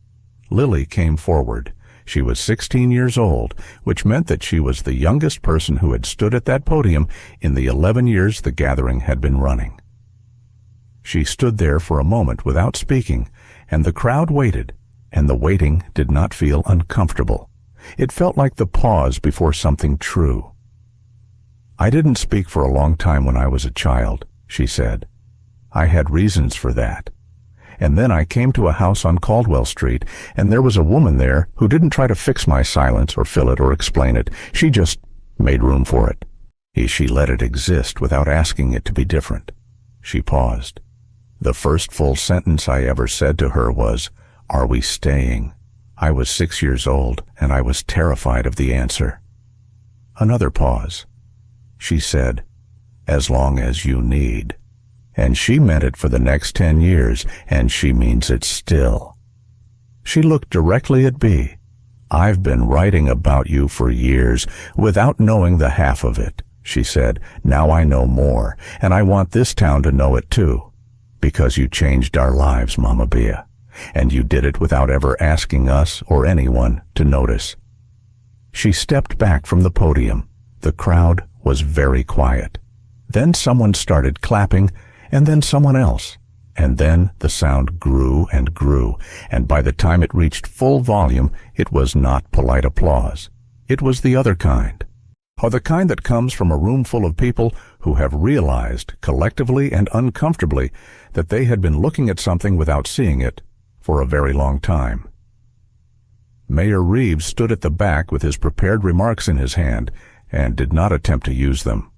Lily came forward. She was 16 years old, which meant that she was the youngest person who had stood at that podium in the 11 years the gathering had been running. She stood there for a moment without speaking, and the crowd waited, and the waiting did not feel uncomfortable. It felt like the pause before something true. "I didn't speak for a long time when I was a child," she said. "I had reasons for that. And then I came to a house on Caldwell Street, and there was a woman there who didn't try to fix my silence or fill it or explain it. She just made room for it. She let it exist without asking it to be different." She paused. "The first full sentence I ever said to her was, 'Are we staying?' I was 6 years old, and I was terrified of the answer." Another pause. She said, "As long as you need." And she meant it for the next 10 years, and she means it still. She looked directly at B. "I've been writing about you for years, without knowing the half of it," she said. "Now I know more, and I want this town to know it too. Because you changed our lives, Mama Bia. And you did it without ever asking us or anyone to notice." She stepped back from the podium. The crowd was very quiet. Then someone started clapping, and then someone else. And then the sound grew and grew, and by the time it reached full volume, it was not polite applause. It was the other kind. Or the kind that comes from a room full of people who have realized, collectively and uncomfortably, that they had been looking at something without seeing it for a very long time. Mayor Reeves stood at the back with his prepared remarks in his hand and did not attempt to use them.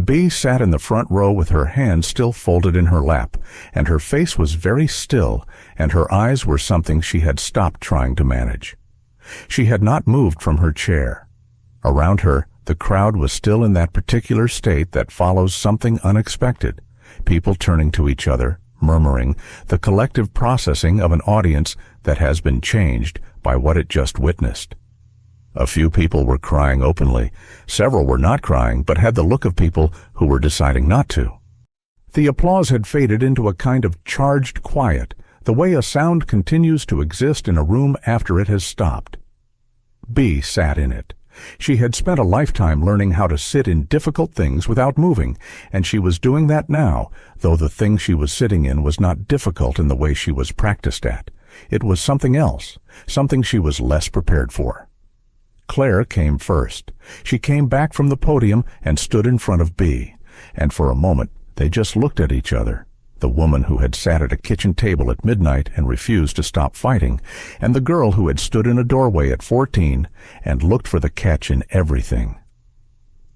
Bea sat in the front row with her hands still folded in her lap, and her face was very still, and her eyes were something she had stopped trying to manage. She had not moved from her chair. Around her, the crowd was still in that particular state that follows something unexpected, people turning to each other, murmuring, the collective processing of an audience that has been changed by what it just witnessed. A few people were crying openly. Several were not crying, but had the look of people who were deciding not to. The applause had faded into a kind of charged quiet, the way a sound continues to exist in a room after it has stopped. Bea sat in it. She had spent a lifetime learning how to sit in difficult things without moving, and she was doing that now, though the thing she was sitting in was not difficult in the way she was practiced at. It was something else, something she was less prepared for. Claire came first. She came back from the podium and stood in front of Bea, and for a moment they just looked at each other, the woman who had sat at a kitchen table at midnight and refused to stop fighting, and the girl who had stood in a doorway at 14 and looked for the catch in everything.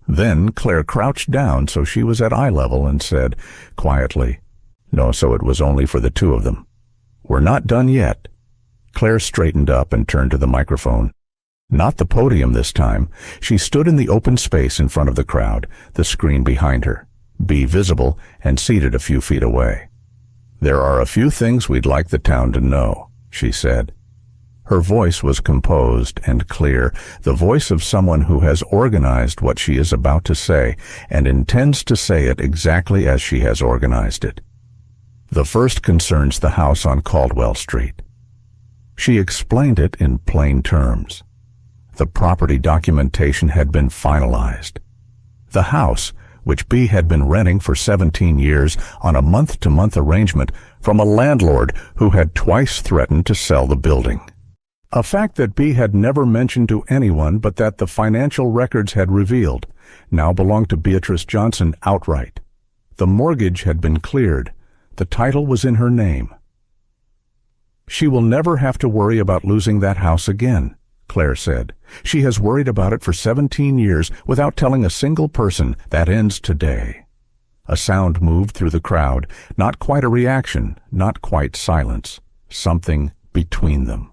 Then Claire crouched down so she was at eye level and said, quietly, "No, so it was only for the two of them. We're not done yet." Claire straightened up and turned to the microphone. Not the podium this time. She stood in the open space in front of the crowd, the screen behind her, Bea visible and seated a few feet away. "There are a few things we'd like the town to know," she said. Her voice was composed and clear, the voice of someone who has organized what she is about to say and intends to say it exactly as she has organized it. The first concerns the house on Caldwell Street. She explained it in plain terms. The property documentation had been finalized. The house, which Bea had been renting for 17 years on a month-to-month arrangement from a landlord who had twice threatened to sell the building. A fact that Bea had never mentioned to anyone but that the financial records had revealed, now belonged to Beatrice Johnson outright. The mortgage had been cleared. The title was in her name. "She will never have to worry about losing that house again," Claire said. "She has worried about it for 17 years without telling a single person. That ends today." A sound moved through the crowd, not quite a reaction, not quite silence, something between them.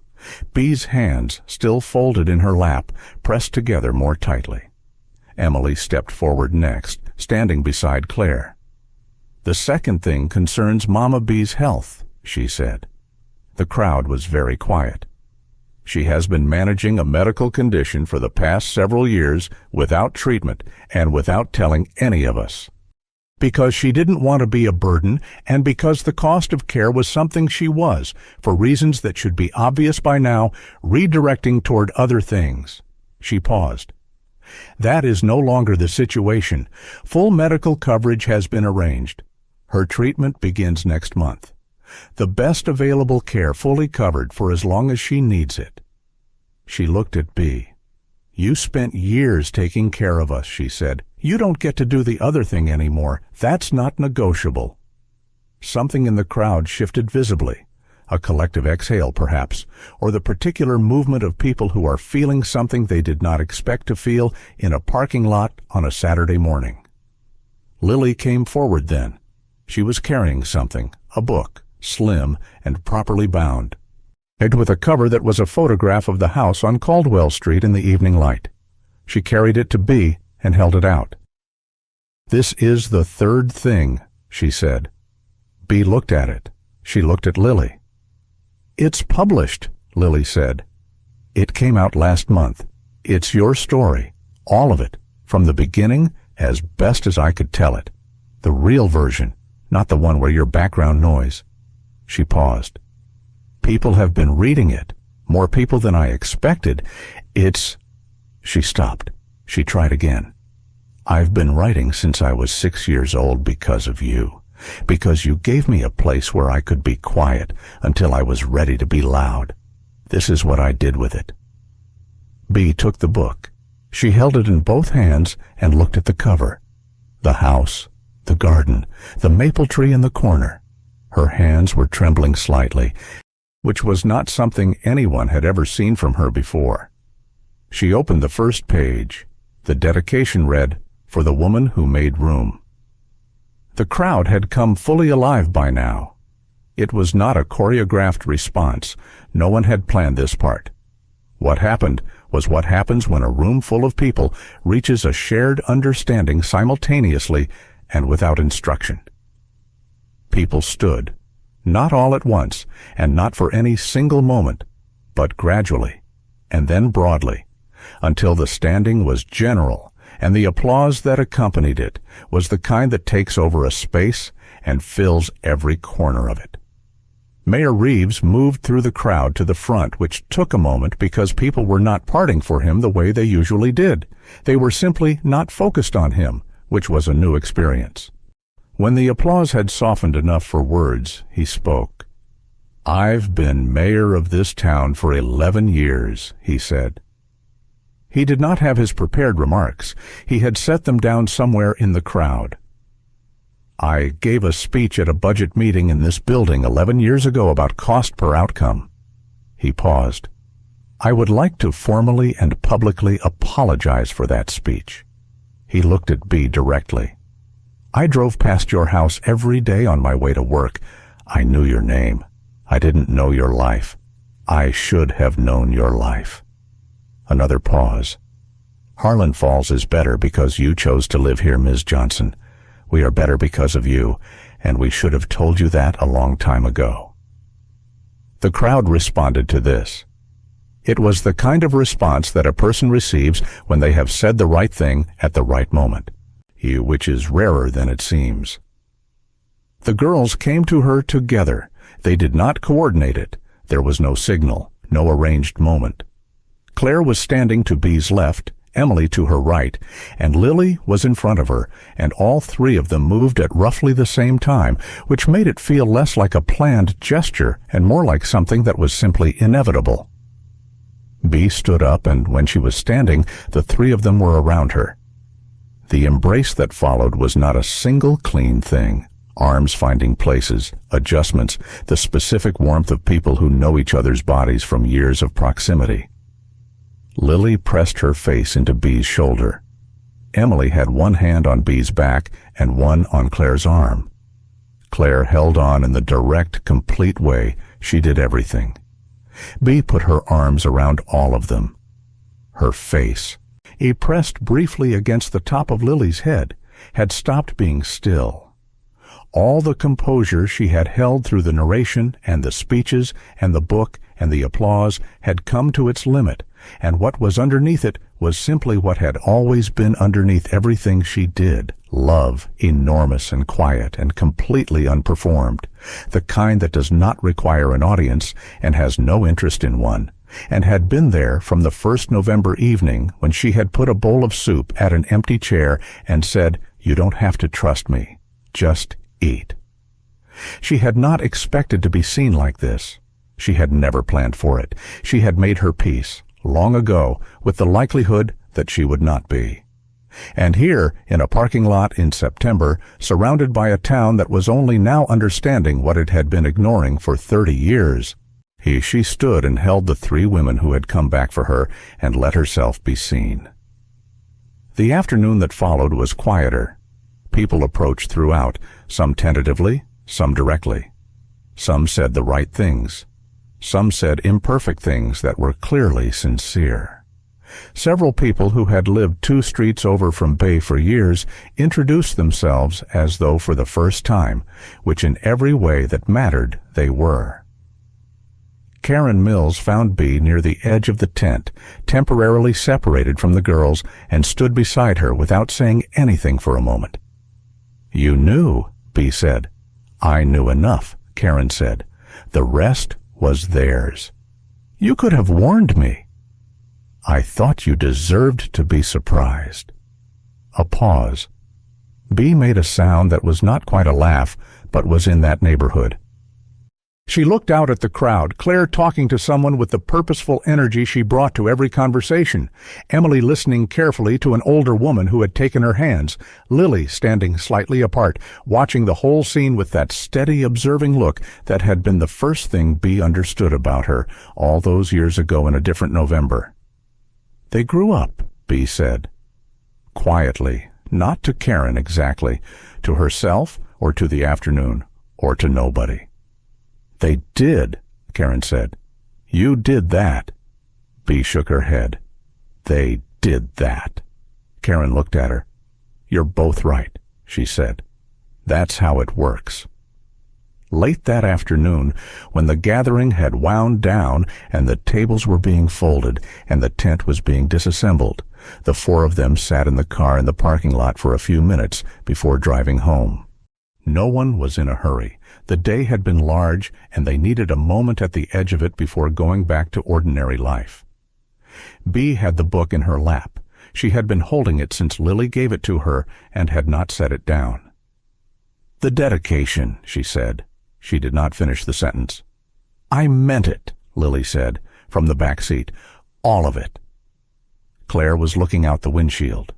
Bea's hands, still folded in her lap, pressed together more tightly. Emily stepped forward next, standing beside Claire. "The second thing concerns Mama Bea's health," she said. The crowd was very quiet. "She has been managing a medical condition for the past several years without treatment and without telling any of us. Because she didn't want to be a burden and because the cost of care was something she was, for reasons that should be obvious by now, redirecting toward other things." She paused. "That is no longer the situation. Full medical coverage has been arranged. Her treatment begins next month. The best available care fully covered for as long as she needs it. She looked at Bea. You spent years taking care of us, she said. You don't get to do the other thing anymore. That's not negotiable. Something in the crowd shifted visibly. A collective exhale, perhaps, or the particular movement of people who are feeling something they did not expect to feel in a parking lot on a Saturday morning. Lily came forward then. She was carrying something, a book, slim and properly bound, and with a cover that was a photograph of the house on Caldwell Street in the evening light. She carried it to Bea and held it out. This is the third thing, she said. Bea looked at it. She looked at Lily. It's published, Lily said. It came out last month. It's your story, all of it, from the beginning, as best as I could tell it. The real version, not the one where you're background noise. She paused. People have been reading it, more people than I expected. She stopped. She tried again. I've been writing since I was 6 years old because of you. Because you gave me a place where I could be quiet until I was ready to be loud. This is what I did with it. Bea took the book. She held it in both hands and looked at the cover. The house, the garden, the maple tree in the corner. Her hands were trembling slightly, which was not something anyone had ever seen from her before. She opened the first page. The dedication read, "For the woman who made room." The crowd had come fully alive by now. It was not a choreographed response. No one had planned this part. What happened was what happens when a room full of people reaches a shared understanding simultaneously and without instruction. People stood, not all at once, and not for any single moment, but gradually, and then broadly, until the standing was general, and the applause that accompanied it was the kind that takes over a space and fills every corner of it. Mayor Reeves moved through the crowd to the front, which took a moment because people were not parting for him the way they usually did. They were simply not focused on him, which was a new experience. When the applause had softened enough for words, he spoke. "I've been mayor of this town for 11 years, he said. He did not have his prepared remarks. He had set them down somewhere in the crowd. I gave a speech at a budget meeting in this building 11 years ago about cost per outcome. He paused. I would like to formally and publicly apologize for that speech. He looked at Bea directly. I drove past your house every day on my way to work. I knew your name. I didn't know your life. I should have known your life. Another pause. Harlan Falls is better because you chose to live here, Ms. Johnson. We are better because of you, and we should have told you that a long time ago. The crowd responded to this. It was the kind of response that a person receives when they have said the right thing at the right moment, which is rarer than it seems. The girls came to her together. They did not coordinate it. There was no signal, no arranged moment. Claire was standing to Bea's left, Emily to her right, and Lily was in front of her, and all three of them moved at roughly the same time, which made it feel less like a planned gesture and more like something that was simply inevitable. Bea stood up, and when she was standing, the three of them were around her. The embrace that followed was not a single clean thing. Arms finding places, adjustments, the specific warmth of people who know each other's bodies from years of proximity. Lily pressed her face into Bea's shoulder. Emily had one hand on Bea's back and one on Claire's arm. Claire held on in the direct, complete way she did everything. Bea put her arms around all of them. Her face, pressed briefly against the top of Lily's head, had stopped being still. All the composure she had held through the narration and the speeches and the book and the applause had come to its limit, and what was underneath it was simply what had always been underneath everything she did, love, enormous and quiet and completely unperformed, the kind that does not require an audience and has no interest in one, and had been there from the first November evening when she had put a bowl of soup at an empty chair and said, "You don't have to trust me. Just eat." She had not expected to be seen like this. She had never planned for it. She had made her peace, long ago, with the likelihood that she would not be. And here, in a parking lot in September, surrounded by a town that was only now understanding what it had been ignoring for 30 years, she stood and held the 3 women who had come back for her and let herself be seen. The afternoon that followed was quieter. People approached throughout, some tentatively, some directly. Some said the right things. Some said imperfect things that were clearly sincere. Several people who had lived 2 streets over from Bay for years introduced themselves as though for the first time, which in every way that mattered they were. Karen Mills found Bea near the edge of the tent, temporarily separated from the girls, and stood beside her without saying anything for a moment. "You knew," Bea said. "I knew enough," Karen said. "The rest was theirs. You could have warned me." "I thought you deserved to be surprised." A pause. Bea made a sound that was not quite a laugh, but was in that neighborhood. She looked out at the crowd, Claire talking to someone with the purposeful energy she brought to every conversation, Emily listening carefully to an older woman who had taken her hands, Lily standing slightly apart, watching the whole scene with that steady, observing look that had been the first thing Bea understood about her all those years ago in a different November. "They grew up," Bea said. Quietly, not to Karen exactly, to herself or to the afternoon, or to nobody. "They did," Karen said. "You did that." Bea shook her head. "They did that." Karen looked at her. "You're both right," she said. "That's how it works." Late that afternoon, when the gathering had wound down and the tables were being folded and the tent was being disassembled, the 4 of them sat in the car in the parking lot for a few minutes before driving home. No one was in a hurry. The day had been large, and they needed a moment at the edge of it before going back to ordinary life. Bea had the book in her lap. She had been holding it since Lily gave it to her and had not set it down. "The dedication," she said. She did not finish the sentence. "I meant it," Lily said, from the back seat. "All of it." Claire was looking out the windshield.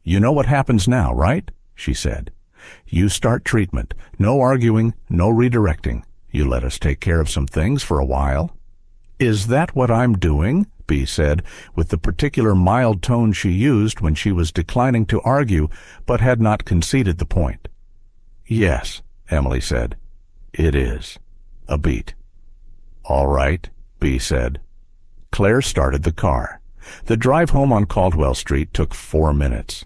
"You know what happens now, right?" she said. "You start treatment. No arguing, no redirecting. You let us take care of some things for a while." "Is that what I'm doing?" Bea said, with the particular mild tone she used when she was declining to argue but had not conceded the point. "Yes," Emily said. "It is." A beat. "All right," Bea said. Claire started the car. The drive home on Caldwell Street took 4 minutes.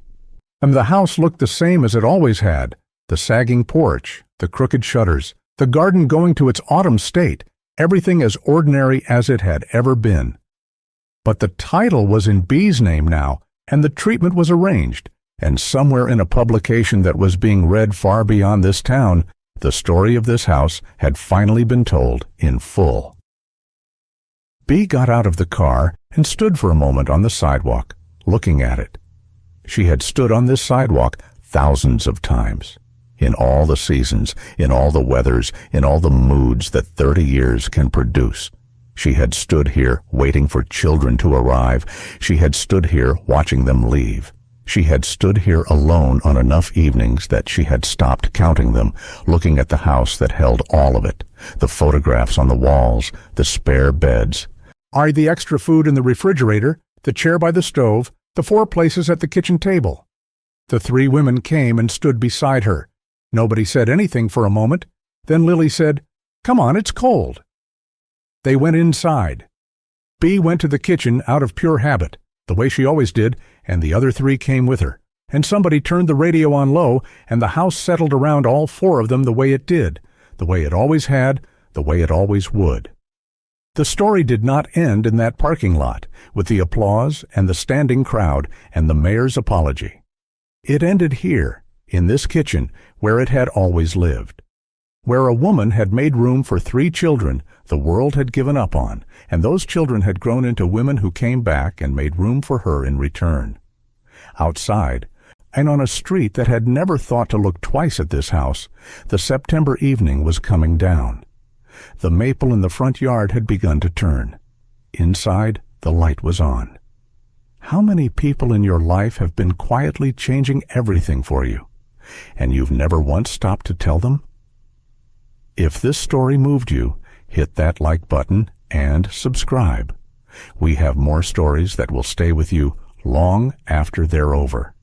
And the house looked the same as it always had. The sagging porch, the crooked shutters, the garden going to its autumn state, everything as ordinary as it had ever been. But the title was in Bea's name now, and the treatment was arranged, and somewhere in a publication that was being read far beyond this town, the story of this house had finally been told in full. Bea got out of the car and stood for a moment on the sidewalk, looking at it. She had stood on this sidewalk thousands of times, in all the seasons, in all the weathers, in all the moods that 30 years can produce. She had stood here waiting for children to arrive. She had stood here watching them leave. She had stood here alone on enough evenings that she had stopped counting them, looking at the house that held all of it, the photographs on the walls, the spare beds, the extra food in the refrigerator, the chair by the stove, the 4 places at the kitchen table. The 3 women came and stood beside her. Nobody said anything for a moment. Then Lily said, "Come on, it's cold." They went inside. Bea went to the kitchen out of pure habit, the way she always did, and the other 3 came with her. And somebody turned the radio on low, and the house settled around all 4 of them the way it did, the way it always had, the way it always would. The story did not end in that parking lot, with the applause and the standing crowd and the mayor's apology. It ended here, in this kitchen, where it had always lived. Where a woman had made room for 3 children the world had given up on, and those children had grown into women who came back and made room for her in return. Outside, and on a street that had never thought to look twice at this house, the September evening was coming down. The maple in the front yard had begun to turn. Inside, the light was on. How many people in your life have been quietly changing everything for you, and you've never once stopped to tell them? If this story moved you, hit that like button and subscribe. We have more stories that will stay with you long after they're over.